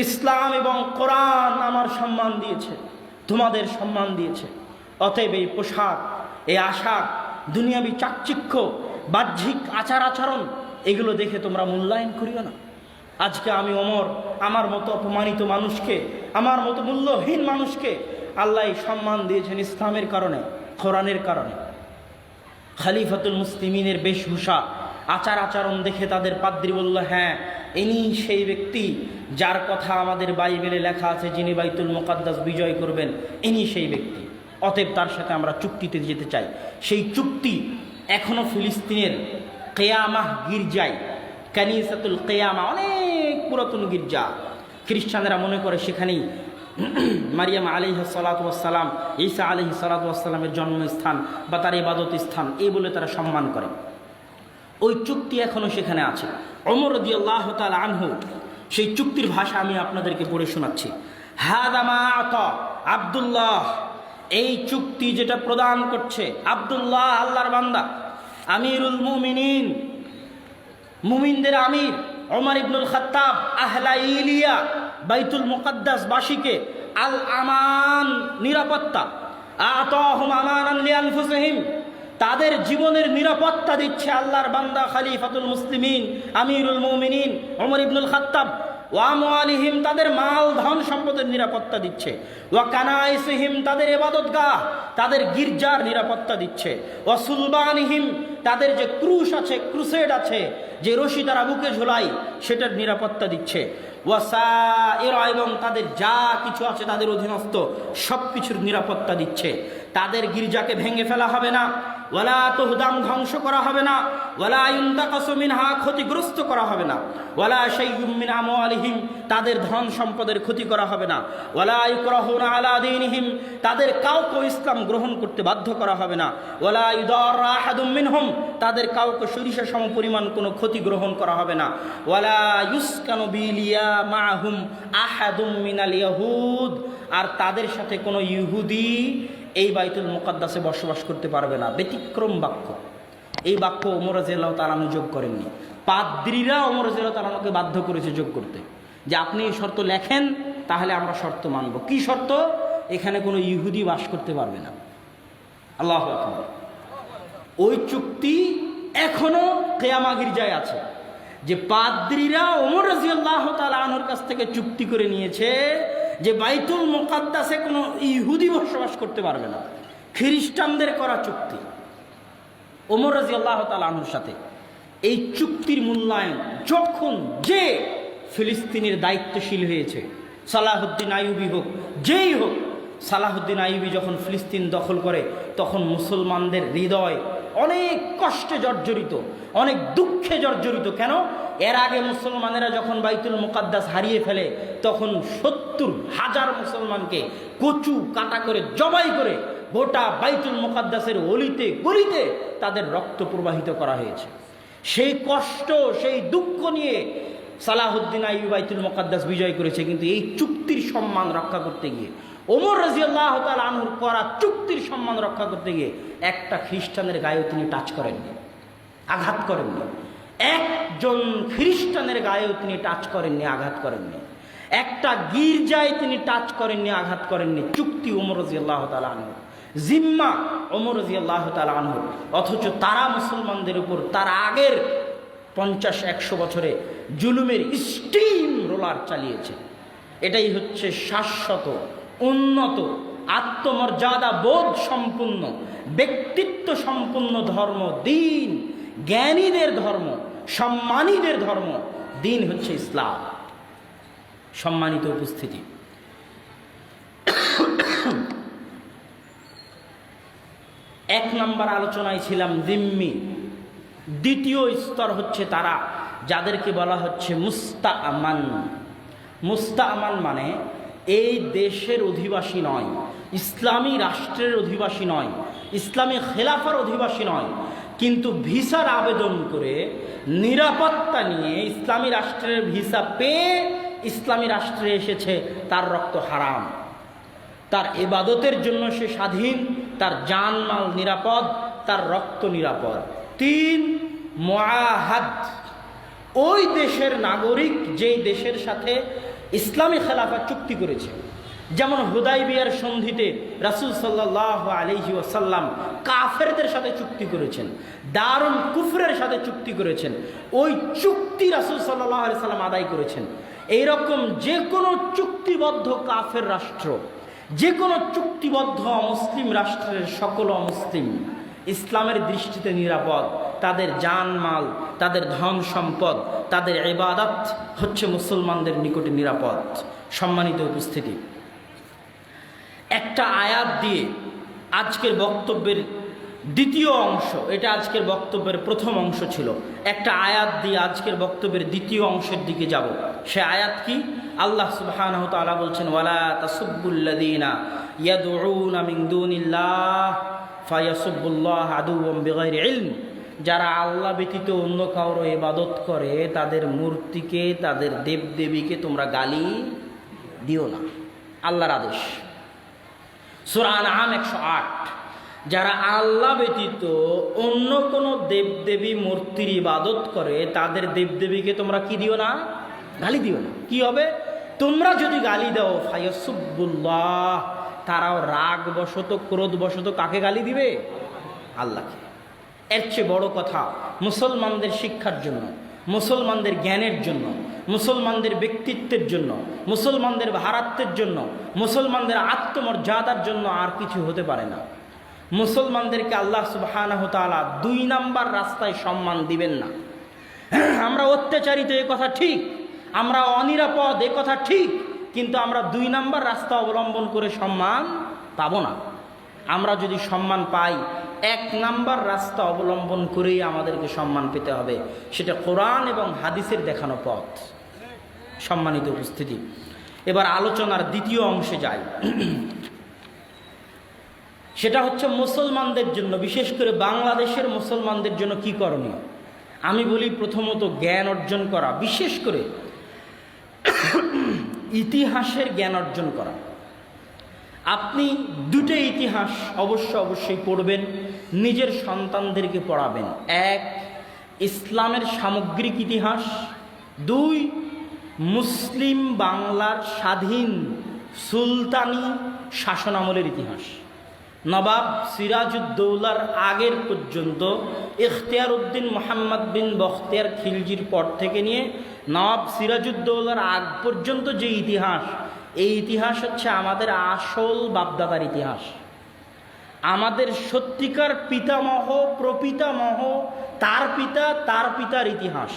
Speaker 1: ইসলাম এবং কোরআন আমার সম্মান দিয়েছে, তোমাদের সম্মান দিয়েছে। অতএব এই পোশাক, এই আশাক, দুনিয়াবি চাকচিক্য, বাহ্যিক আচার আচরণ, এগুলো দেখে তোমরা মূল্যায়ন করিও না। আজকে আমি ওমর, আমার মতো অপমানিত মানুষকে, আমার মতো মূল্যহীন মানুষকে আল্লাহ সম্মান দিয়েছেন ইসলামের কারণে, কোরআনের কারণে। খলিফাতুল মুসলিমিনের বেশভূষা, আচার আচরণ দেখে তাদের পাদ্রী বলল, হ্যাঁ ইনি সেই ব্যক্তি যার কথা আমাদের বাইবেলে লেখা আছে, যিনি বাইতুল মুকাদ্দাস বিজয় করবেন, ইনি সেই ব্যক্তি। অতএব তার সাথে আমরা চুক্তিতে যেতে চাই। সেই চুক্তি এখনো ফিলিস্তিনের কেয়ামাহ গির্জায়, কানিসাতুল কেয়ামা, অনেক পুরাতন গির্জা, খ্রিস্টানরা মনে করে সেখানেই মারিয়াম আলাইহিস সালাতু ওয়াস সালাম, ঈসা আলাইহিস সালাতু ওয়াস সালামের জন্মস্থান বা তার ইবাদত স্থান, এই বলে তারা সম্মান করে। ওই চুক্তি এখনো সেখানে আছে। ওমর রাদিয়াল্লাহু তাআলা আনহু সেই চুক্তির ভাষা আমি আপনাদেরকে পড়ে শোনাচ্ছি। হাদা মা আতা আব্দুল্লাহ, এই চুক্তি যেটা প্রদান করছে আব্দুল্লাহ, আল্লাহর বান্দা, আমিরুল মুমিনিন, মুমিনদের আমির ওমর ইবনুল খাত্তাব, আহলা ইলিয়া, বাইতুল মুকাদ্দাস বাসীকে আল আমান, নিরাপত্তা, আতাহুম আমানান লিআনফুসিহিম, তাদের জীবনের নিরাপত্তা দিচ্ছে আল্লাহর বান্দা খলিফাতুল মুসলিমিন, আমিরুল মুমিনিন ওমর ইবনুল খাত্তাব। ওয়া আমওয়ালিহিম, তাদের মাল ধন সম্পদের নিরাপত্তা দিচ্ছে। ওয়া কানাইসিহিম, তাদের ইবাদতগাহ, তাদের গির্জার নিরাপত্তা দিচ্ছে। ওয়া সুলবানিহিম, তাদের যে ক্রুশ আছে, ক্রুসেড আছে, যে রশি তারা বুকে ঝোলাই, সেটার নিরাপত্তা দিচ্ছে। ওয়াসাইর, এবং তাদের যা কিছু আছে তাদের অধীনস্থ সব কিছুর নিরাপত্তা দিচ্ছে। তাদের গির্জাকে ভেঙে ফেলা হবে না, ওয়ালা তুহদাম, ধ্বংস করা হবে না, ওয়ালা ইউনতাকাসু মিনহা, ক্ষতিগ্রস্ত করা হবে না, ওয়ালা শাইয়ুম মিন আমওয়ালিহিম, তাদের ধন সম্পদের ক্ষতি করা হবে না, ওয়ালা ইকরাহুনা আলা দীনিহিম, তাদের কাউকে ইসলাম গ্রহণ করতে বাধ্য করা হবে না, ওয়ালা ইউদাররা আহাদুম মিনহুম, তাদের কাউকে সরিষা সম পরিমাণ কোনো ক্ষতি গ্রহণ করা হবে না, ওয়ালা ইউসকানু বিলিয়া মাআহুম আহাদুম মিনাল ইয়াহুদ, আর তাদের সাথে কোনো ইহুদি এই বাইতুল মুকাদ্দাসে বসবাস করতে পারবে না। ব্যতিক্রম বাক্য। এই বাক্য ওমর রাদিয়াল্লাহু তাআলা যোগ করেননি, পাদ্রীরা ওমর রাদিয়াল্লাহু তাআলাকে বাধ্য করেছে যোগ করতে, যে আপনি এই শর্ত লেখেন, তাহলে আমরা শর্ত মানব। কি শর্ত? এখানে কোনো ইহুদি বাস করতে পারবে না। আল্লাহু আকবার। ওই চুক্তি এখনো কিয়ামা গির্জায় আছে, যে পাদ্রীরা ওমর রাদিয়াল্লাহু তাআলা আনহুর কাছ থেকে চুক্তি করে নিয়েছে যে বাইতুল মুকাদ্দাসে কোনো ইহুদি বসবাস করতে পারবে না। খ্রিস্টানদের করা চুক্তি ওমর রাদিয়াল্লাহু তাআলা আনহুর সাথে। এই চুক্তির মূল্যায়ন যখন যে ফিলিস্তিনের দায়িত্বশীল হয়েছে, সালাহুদ্দিন আইয়ুবী হোক, যেই হোক, সালাহুদ্দিন আইয়ুবী যখন ফিলিস্তিন দখল করে, তখন মুসলমানদের হৃদয় অনেক কষ্টে জর্জরিত, অনেক দুঃখে জর্জরিত। কেন? এর আগে মুসলমানেরা যখন বাইতুল মুকাদ্দাস হারিয়ে ফেলে, তখন ৭০,০০০ মুসলমানকে কচু কাটা করে, জবাই করে, গোটা বাইতুল মুকাদ্দাসের অলিতে গলিতে তাদের রক্ত প্রবাহিত করা হয়েছে। সেই কষ্ট, সেই দুঃখ নিয়ে সালাহুদ্দিন আইয়ুবী বাইতুল মুকাদ্দাস বিজয় করেছে। কিন্তু এই চুক্তির সম্মান রক্ষা করতে গিয়ে, ওমর রাদিয়াল্লাহু তাআলা আনহুর করা চুক্তির সম্মান রক্ষা করতে গিয়ে, একটা খ্রিস্টানের গায়েও তিনি টাচ করেননি, আঘাত করেননি। একজন খ্রিস্টানের গায়েও তিনি টাচ করেননি, আঘাত করেননি। একটা গির্জায় তিনি টাচ করেননি, আঘাত করেননি। চুক্তি ওমর রাদিয়াল্লাহু তাআলা আনহু, জিম্মা ওমর রাদিয়াল্লাহু তাআলা আনহু। অথচ তারা মুসলমানদের উপর তার আগের ৫০-১০০ বছরে জুলুমের স্টিম রোলার চালিয়েছে। এটাই হচ্ছে শাশ্বত, উন্নত, আত্মমর্যাদা বোধ সম্পূর্ণ, ব্যক্তিত্ব সম্পূর্ণ ধর্ম, দিন, জ্ঞানীদের ধর্ম, সম্মানীদের ধর্ম। দিন হচ্ছে ইসলাম। সম্মানিত উপস্থিতি, এক নম্বর আলোচনায় ছিলাম জিম্মি। দ্বিতীয় স্তর হচ্ছে তারা যাদেরকে বলা হচ্ছে মুস্তাআমান। মুস্তাআমান মানে এই দেশের অধিবাসী নয়, ইসলামী রাষ্ট্রের অধিবাসী নয়, ইসলামী খেলাফার অধিবাসী নয়, কিন্তু ভিসার আবেদন করে নিরাপত্তা নিয়ে ইসলামী রাষ্ট্রের ভিসা পেয়ে ইসলামী রাষ্ট্রে এসেছে, তার রক্ত হারাম, তার ইবাদতের জন্য সে স্বাধীন, তার জানমাল নিরাপদ, তার রক্ত নিরাপদ। ৩, মুআহাদ, ওই দেশের নাগরিক যেই দেশের সাথে ইসলামী খেলাফত চুক্তি করেছে। যেমন হুদাইবিয়ার সন্ধিতে রাসূল সাল্লাল্লাহু আলাইহি ওয়াসাল্লাম কাফেরদের সাথে চুক্তি করেছেন, দারুল কুফরের সাথে চুক্তি করেছেন, ওই চুক্তি রাসূল সাল্লাল্লাহু আলাইহি ওয়াসাল্লাম আদায় করেছেন। এইরকম যে কোনো চুক্তিবদ্ধ কাফের রাষ্ট্র, যে কোনো চুক্তিবদ্ধ অমুসলিম রাষ্ট্রের সকল অমুসলিম ইসলামের দৃষ্টিতে নিরাপদ। তাদের জানমাল, তাদের ধন সম্পদ, তাদের ইবাদত হচ্ছে মুসলমানদের নিকটে নিরাপদ। সম্মানিত উপস্থিতি, একটা আয়াত দিয়ে আজকের বক্তব্যের দ্বিতীয় অংশ, এটা আজকের বক্তব্যের প্রথম অংশ ছিল, একটা আয়াত দিয়ে আজকের বক্তব্যের দ্বিতীয় অংশের দিকে যাব। সে আয়াত কি? আল্লাহ সুবহানাহু ওয়া তাআলা বলছেন, ওয়ালা তাসুব্বুল্লাযীনা ইয়াদউনা মিন দুনিল্লাহ ফায়াসুব্বুল্লাহ আদুওয়াম বিগাইরি ইলম। যারা আল্লাহ ব্যতীত অন্য কারো ইবাদত করে, তাদের মূর্তিকে, তাদের দেবদেবীকে তোমরা গালি দিও না। আল্লাহর আদেশ, সূরা আনআম 108। যারা আল্লাহ ব্যতীত অন্য কোনো দেবদেবী মূর্তির ইবাদত করে, তাদের দেবদেবীকে তোমরা কি দিও না? গালি দিও না। কি হবে? তোমরা যদি গালি দাও, ফায়াসুব্বুল্লাহ, তারাও রাগ বশত, ক্রোধ বশত কাকে গালি দিবে? আল্লাহকে। এর চেয়ে বড় কথা, মুসলমানদের শিক্ষার জন্য, মুসলমানদের জ্ঞানের জন্য, মুসলমানদের ব্যক্তিত্বের জন্য, মুসলমানদের ভারাত্বের জন্য, মুসলমানদের আত্মমর্যাদার জন্য আর কিছু হতে পারে না। মুসলমানদেরকে আল্লাহ সুবহানাহু ওয়া তাআলা 2 নাম্বার রাস্তায় সম্মান দিবেন না। আমরা অত্যাচারিত, এ কথা ঠিক, আমরা অনিরাপদ, এ কথা ঠিক, কিন্তু আমরা 2 নাম্বার রাস্তা অবলম্বন করে সম্মান পাবো না। আমরা যদি সম্মান পাই, 1 নাম্বার রাস্তা অবলম্বন করেই আমাদেরকে সম্মান পেতে হবে, সেটা কোরআন এবং হাদিসের দেখানো পথ। সম্মানিত উপস্থিতি, এবার আলোচনার দ্বিতীয় অংশে যাই। সেটা হচ্ছে মুসলমানদের জন্য, বিশেষ করে বাংলাদেশের মুসলমানদের জন্য কি করণীয়। আমি বলি, প্রথমত জ্ঞান অর্জন করা, বিশেষ করে ইতিহাসের জ্ঞান অর্জন করা। আপনি 2টা ইতিহাস অবশ্যই পড়বেন, নিজের সন্তানদেরকে পড়াবেন। 1, ইসলামের সামগ্রিক ইতিহাস। 2, মুসলিম বাংলার স্বাধীন সুলতানি শাসনামলের ইতিহাস। নবাব সিরাজউদ্দৌলার আগের পর্যন্ত, ইখতিয়ার উদ্দিন মোহাম্মদ বিন বখতিয়ার খিলজির পর থেকে নিয়ে নবাব সিরাজউদ্দৌলার আগ পর্যন্ত যে ইতিহাস, এই ইতিহাস হচ্ছে আমাদের আসল বাপদাদার ইতিহাস। আমাদের সত্যিকার পিতামহ, প্রপিতামহ, তার পিতা, তার পিতার ইতিহাস।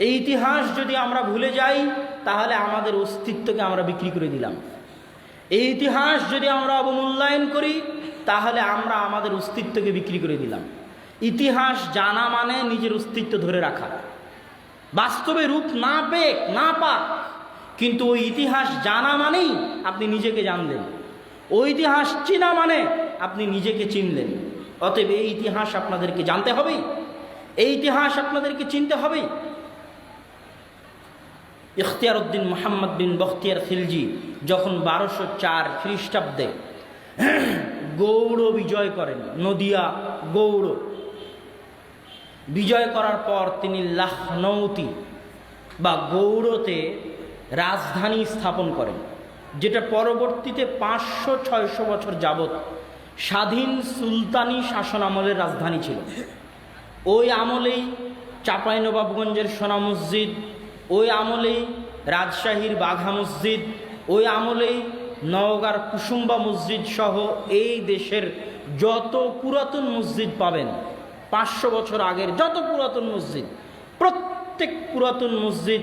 Speaker 1: এই ইতিহাস যদি আমরা ভুলে যাই, তাহলে আমাদের অস্তিত্বকে আমরা বিক্রি করে দিলাম। এই ইতিহাস যদি আমরা অবমূল্যায়ন করি, তাহলে আমরা আমাদের অস্তিত্বকে বিক্রি করে দিলাম। ইতিহাস জানা মানে নিজের অস্তিত্ব ধরে রাখা। বাস্তবে রূপ না পেক, না পাক, কিন্তু ওই ইতিহাস জানা মানেই আপনি নিজেকে জানলেন, ওই ইতিহাস চেনা মানে আপনি নিজেকে চিনলেন। অতএব এই ইতিহাস আপনাদেরকে জানতে হবেই, এই ইতিহাস আপনাদেরকে চিনতে হবেই। ইখতিয়ার উদ্দিন মোহাম্মদ বিন বখতিয়ার খিলজি যখন 1204 খ্রিস্টাব্দে গৌড় বিজয় করেন, নদিয়া গৌড় বিজয় করার পর তিনি লখনৌতি বা গৌড়তে রাজধানী স্থাপন করেন, যেটা পরবর্তীতে 500-600 বছর যাবৎ স্বাধীন সুলতানি শাসন আমলের রাজধানী ছিল। ওই আমলেই চাঁপাইনবাবগঞ্জের সোনা মসজিদ, ওই আমলেই রাজশাহীর বাঘা মসজিদ, ওই আমলেই নওগাঁর কুসুম্বা মসজিদ সহ এই দেশের যত পুরাতন মসজিদ পাবেন, 500 বছর আগের যত পুরাতন মসজিদ, প্রত্যেক পুরাতন মসজিদ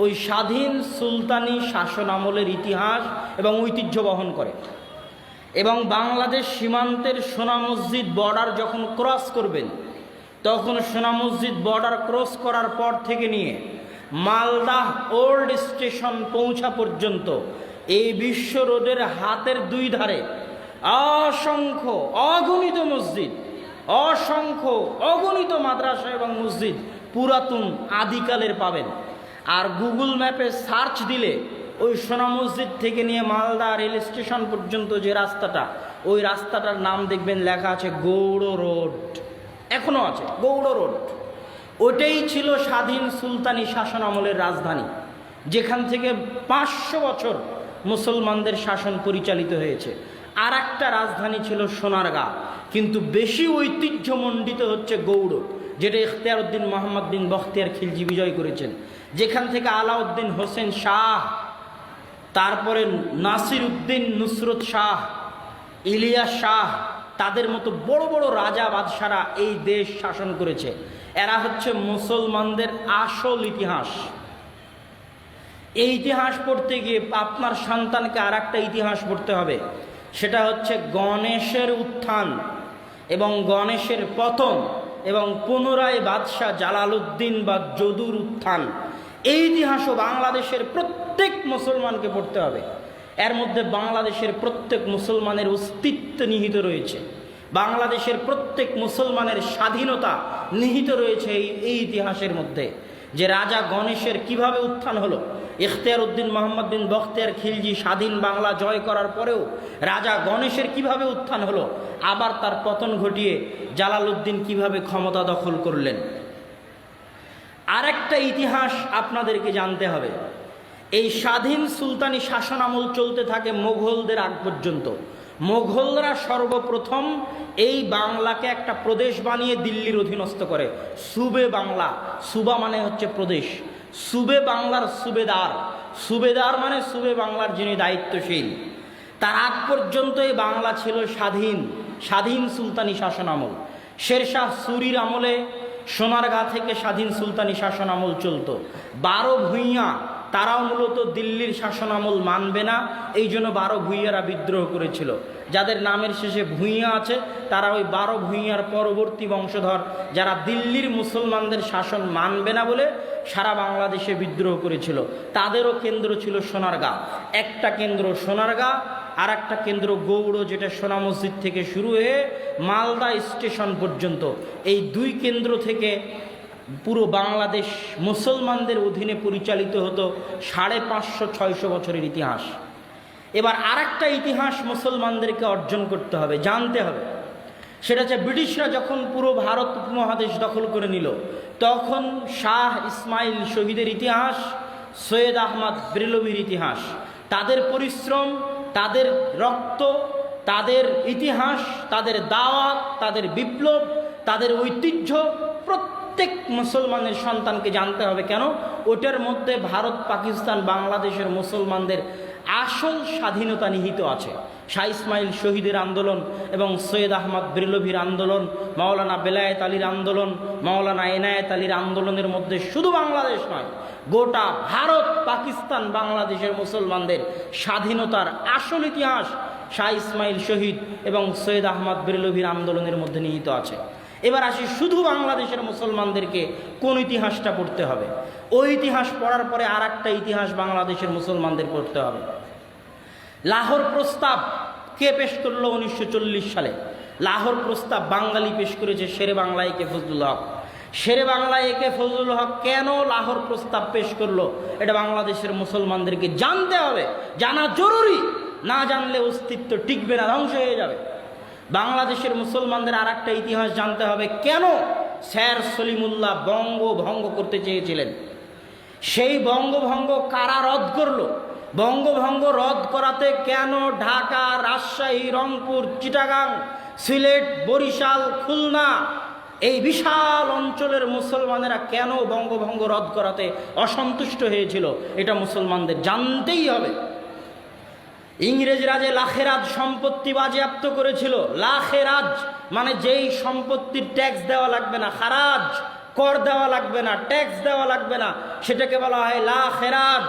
Speaker 1: ওই স্বাধীন সুলতানি শাসন আমলের ইতিহাস এবং ঐতিহ্য বহন করে। এবং বাংলাদেশ সীমান্তের সোনা মসজিদ বর্ডার যখন ক্রস করবেন, তখন সোনা মসজিদ বর্ডার ক্রস করার পর থেকে নিয়ে মালদাহ ওল্ড স্টেশন পৌঁছা পর্যন্ত এই বিশ্ব রোডের হাতের 2 ধারে অসংখ্য অগণিত মসজিদ, অসংখ্য অগণিত মাদ্রাসা এবং মসজিদ পুরাতন আদিকালের পাবেন। আর গুগল ম্যাপে সার্চ দিলে ওই সোনা মসজিদ থেকে নিয়ে মালদা রেল স্টেশন পর্যন্ত যে রাস্তাটা, ওই রাস্তাটার নাম দেখবেন লেখা আছে গৌড় রোড, এখনো আছে গৌড় রোড। ওটাই ছিল স্বাধীন সুলতানি শাসন আমলের রাজধানী, যেখান থেকে 500 বছর মুসলমানদের শাসন পরিচালিত হয়েছে। আর একটা রাজধানী ছিল সোনারগাঁ, কিন্তু বেশি ঐতিহ্যমণ্ডিত হচ্ছে গৌড়, যেটা ইখতিয়ারউদ্দিন মোহাম্মদ বিন বখতিয়ার খিলজি বিজয় করেছেন, যেখান থেকে আলাউদ্দিন হোসেন শাহ, তারপরে নাসির উদ্দিন নুসরত শাহ, ইলিয়াস শাহ, তাদের মতো বড় বড় রাজা বাদশারা এই দেশ শাসন করেছে। এরা হচ্ছে মুসলমানদের আসল ইতিহাস। এই ইতিহাস পড়তে গিয়ে আপনার সন্তানকে আর একটা ইতিহাস পড়তে হবে, সেটা হচ্ছে গণেশের উত্থান এবং গণেশের পতন এবং পুনরায় বাদশাহ জালালউদ্দিন বা যদুর উত্থান। এই ইতিহাসও বাংলাদেশের প্রত্যেক মুসলমানকে পড়তে হবে। এর মধ্যে বাংলাদেশের প্রত্যেক মুসলমানের অস্তিত্ব নিহিত রয়েছে, বাংলাদেশের প্রত্যেক মুসলমানের স্বাধীনতা নিহিত রয়েছে এই ইতিহাসের মধ্যে। যে রাজা গণেশের কিভাবে উত্থান হলো, ইখতিয়ারউদ্দিন মোহাম্মদ বিন বখতিয়ার খিলজি স্বাধীন বাংলা জয় করার পরেও রাজা গণেশের কিভাবে উত্থান হলো, আবার তার পতন ঘটিয়ে জালালউদ্দিন কিভাবে ক্ষমতা দখল করলেন। আরেকটা ইতিহাস আপনাদেরকে জানতে হবে। এই স্বাধীন সুলতানি শাসন আমল চলতে থাকে মোগলদের আগ পর্যন্ত। মোগলরা সর্বপ্রথম এই বাংলাকে একটা প্রদেশ বানিয়ে দিল্লির অধীনস্থ করে। সুবে বাংলা, সুবা মানে হচ্ছে প্রদেশ, সুবে বাংলার সুবেদার, সুবেদার মানে সুবে বাংলার যিনি দায়িত্বশীল। তার আগ পর্যন্ত এই বাংলা ছিল স্বাধীন সুলতানি শাসন আমল। শেরশাহ সুরির আমলে সোনারগাঁ থেকে স্বাধীন সুলতানি শাসন আমল চলত। 12 ভূঁইয়া, তারাও মূলত দিল্লির শাসন আমল মানবে না, এই জন্য 12 ভূঁইয়ারা বিদ্রোহ করেছিল। যাদের নামের শেষে ভূঁইয়া আছে তারা ওই 12 ভূঁইয়ার পরবর্তী বংশধর, যারা দিল্লির মুসলমানদের শাসন মানবে না বলে সারা বাংলাদেশে বিদ্রোহ করেছিল। তাদেরও কেন্দ্র ছিল সোনারগাঁ। একটা কেন্দ্র সোনারগাঁ, আর একটা কেন্দ্র গৌড়, যেটা সোনা মসজিদ থেকে শুরু হয়ে মালদা স্টেশন পর্যন্ত। এই 2 কেন্দ্র থেকে পুরো বাংলাদেশ মুসলমানদের অধীনে পরিচালিত হতো। 550-600 বছরের ইতিহাস। এবার আরেকটা ইতিহাস মুসলমানদেরকে অর্জন করতে হবে, জানতে হবে। সেটা হচ্ছে ব্রিটিশরা যখন পুরো ভারত উপমহাদেশ দখল করে নিল, তখন শাহ ইসমাইল শহীদের ইতিহাস, সৈয়দ আহমদ বেরলভীর ইতিহাস, তাদের পরিশ্রম, তাদের রক্ত, তাদের ইতিহাস, তাদের দাওয়াত, তাদের বিপ্লব, তাদের ঐতিহ্য প্রত্যেক মুসলমানের সন্তানকে জানতে হবে। কেন? ওটার মধ্যে ভারত, পাকিস্তান, বাংলাদেশের মুসলমানদের আসল স্বাধীনতা নিহিত আছে। শাহ ইসমাইল শহীদের আন্দোলন এবং সৈয়দ আহমদ বেরলভীর আন্দোলন, মাওলানা বেলায়েত আলীর আন্দোলন, মাওলানা এনায়েত আলীর আন্দোলনের মধ্যে শুধু বাংলাদেশ নয়, গোটা ভারত, পাকিস্তান, বাংলাদেশের মুসলমানদের স্বাধীনতার আসল ইতিহাস শাহ ইসমাইল শহীদ এবং সৈয়দ আহমদ বেরলভীর আন্দোলনের মধ্যে নিহিত আছে। এবার আসি শুধু বাংলাদেশের মুসলমানদেরকে কোন ইতিহাসটা পড়তে হবে। ওই ইতিহাস পড়ার পরে আর একটা ইতিহাস বাংলাদেশের মুসলমানদের পড়তে হবে। লাহোর প্রস্তাব কে পেশ করলো 1940 সালে? লাহোর প্রস্তাব বাঙালি পেশ করেছে, শেরে বাংলা একে ফজলুল হক। শেরে বাংলা একে ফজলুল হক কেন লাহোর প্রস্তাব পেশ করলো, এটা বাংলাদেশের মুসলমানদেরকে জানতে হবে, জানা জরুরি। না জানলে অস্তিত্ব টিকবে না, ধ্বংস হয়ে যাবে। বাংলাদেশের মুসলমানদের আর একটা ইতিহাস জানতে হবে, কেন স্যার সলিমুল্লাহ বঙ্গভঙ্গ করতে চেয়েছিলেন। সেই বঙ্গভঙ্গ কারা রদ করলো? বঙ্গভঙ্গ রদ করাতে কেন ঢাকা, রাজশাহী, রংপুর, চিটাগাং, সিলেট, বরিশাল, খুলনা, এই বিশাল অঞ্চলের মুসলমানেরা কেন বঙ্গভঙ্গ রদ করাতে অসন্তুষ্ট হয়েছিল, এটা মুসলমানদের জানতেই হবে। ইংরেজরা যে লাখেরাজ সম্পত্তি বাজেয়াপ্ত করেছিল, লাখেরাজ মানে যেই সম্পত্তির ট্যাক্স দেওয়া লাগবে না, খারাজ কর দেওয়া লাগবে না, ট্যাক্স দেওয়া লাগবে না, সেটাকে বলা হয় লাখেরাজ।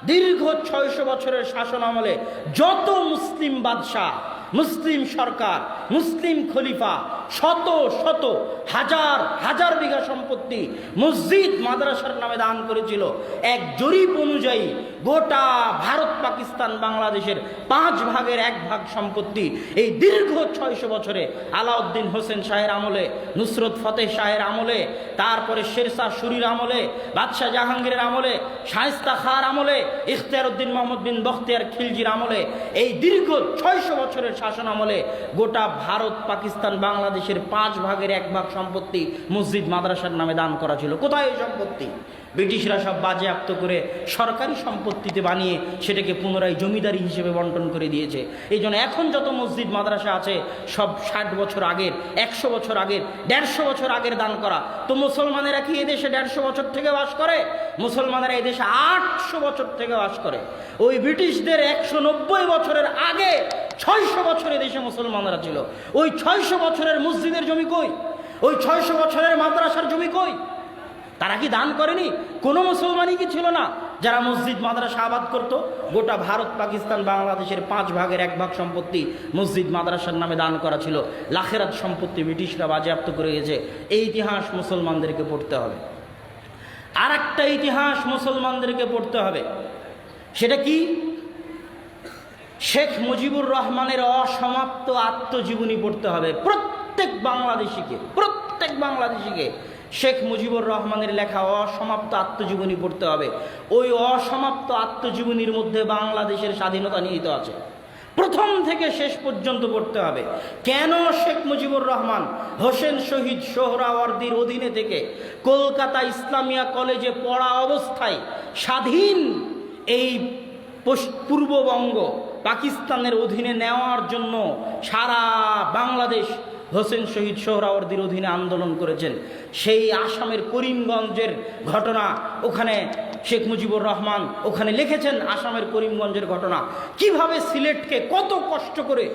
Speaker 1: দীর্ঘ 600 বছরের শাসন আমলে যত মুসলিম বাদশাহ, মুসলিম সরকার, মুসলিম খলিফা শত শত হাজার হাজার বিঘা সম্পত্তি মসজিদ মাদ্রাসার নামে দান করেছিল, এক জরিপ অনুযায়ী গোটা ভারত, পাকিস্তান, বাংলাদেশের 5 ভাগের 1 ভাগ সম্পত্তি এই দীর্ঘ 600 বছরে আলাউদ্দিন হোসেন শাহের আমলে, নুসরত ফতেহ শাহের আমলে, তারপরে শেরশাহ সুরির আমলে, বাদশাহ জাহাঙ্গীরের আমলে, শায়েস্তা খাঁর আমলে, ইখতিয়ারউদ্দিন মোহাম্মদ বিন বখতিয়ার খিলজির আমলে, এই দীর্ঘ 600 বছরের শাসন আমলে গোটা ভারত, পাকিস্তান, বাংলাদেশ বাংলাদেশের 5/1 সম্পত্তি মসজিদ মাদ্রাসার নামে দান করা ছিল। কোথায় ওই সম্পত্তি? ব্রিটিশরা সব বাজেয়াপ্ত করে সরকারি সম্পত্তিতে বানিয়ে সেটাকে পুনরায় জমিদারি হিসেবে বন্টন করে দিয়েছে। এই জন্য এখন যত মসজিদ মাদ্রাসা আছে সব 60 বছর আগের, 100 বছর আগের, 150 বছর আগের দান করা। তো মুসলমানেরা কি এদেশে 150 বছর থেকে বাস করে? মুসলমানেরা এদেশে 800 বছর থেকে বাস করে। ওই ব্রিটিশদের 190 বছরের আগে 600 বছরে দেশে মুসলমানরা ছিল। ওই 600 বছরের মসজিদের জমি কই? ওই 600 বছরের মাদ্রাসার জমি কই? তারা কি দান করেনি? কোনো মুসলমানই কি ছিল না যারা মসজিদ মাদ্রাসা আবাদ করত? গোটা ভারত, পাকিস্তান, বাংলাদেশের 5/1 সম্পত্তি মসজিদ মাদ্রাসার নামে দান করা ছিল। লাখেরাত সম্পত্তি ব্রিটিশরা বাজেয়াপ্ত করে গেছে। এই ইতিহাস মুসলমানদেরকে পড়তে হবে। আর একটা ইতিহাস মুসলমানদেরকে পড়তে হবে, সেটা কি? শেখ মুজিবুর রহমানের অসমাপ্ত আত্মজীবনী পড়তে হবে প্রত্যেক বাংলাদেশিকে। শেখ মুজিবুর রহমানের লেখা অসমাপ্ত আত্মজীবনী পড়তে হবে। ওই অসমাপ্ত আত্মজীবনীর মধ্যে বাংলাদেশের স্বাধীনতা নিহিত আছে, প্রথম থেকে শেষ পর্যন্ত পড়তে হবে। কেন শেখ মুজিবুর রহমান হোসেন শহীদ সোহরাওয়ার্দীর অধীনে থেকে কলকাতা ইসলামিয়া কলেজে পড়া অবস্থায় স্বাধীন এই পূর্ববঙ্গ পাকিস্তানের অধীনে নেওয়ার জন্য সারা বাংলাদেশ হোসেন শহীদ সোহরাওয়ার্দীর অধীনে আন্দোলন করেছেন। সেই আসামের করিমগঞ্জের ঘটনা, ওখানে শেখ মুজিবুর রহমান ওখানে লিখেছেন আসামের করিমগঞ্জের ঘটনা, কিভাবে সিলেটকে কত কষ্ট করে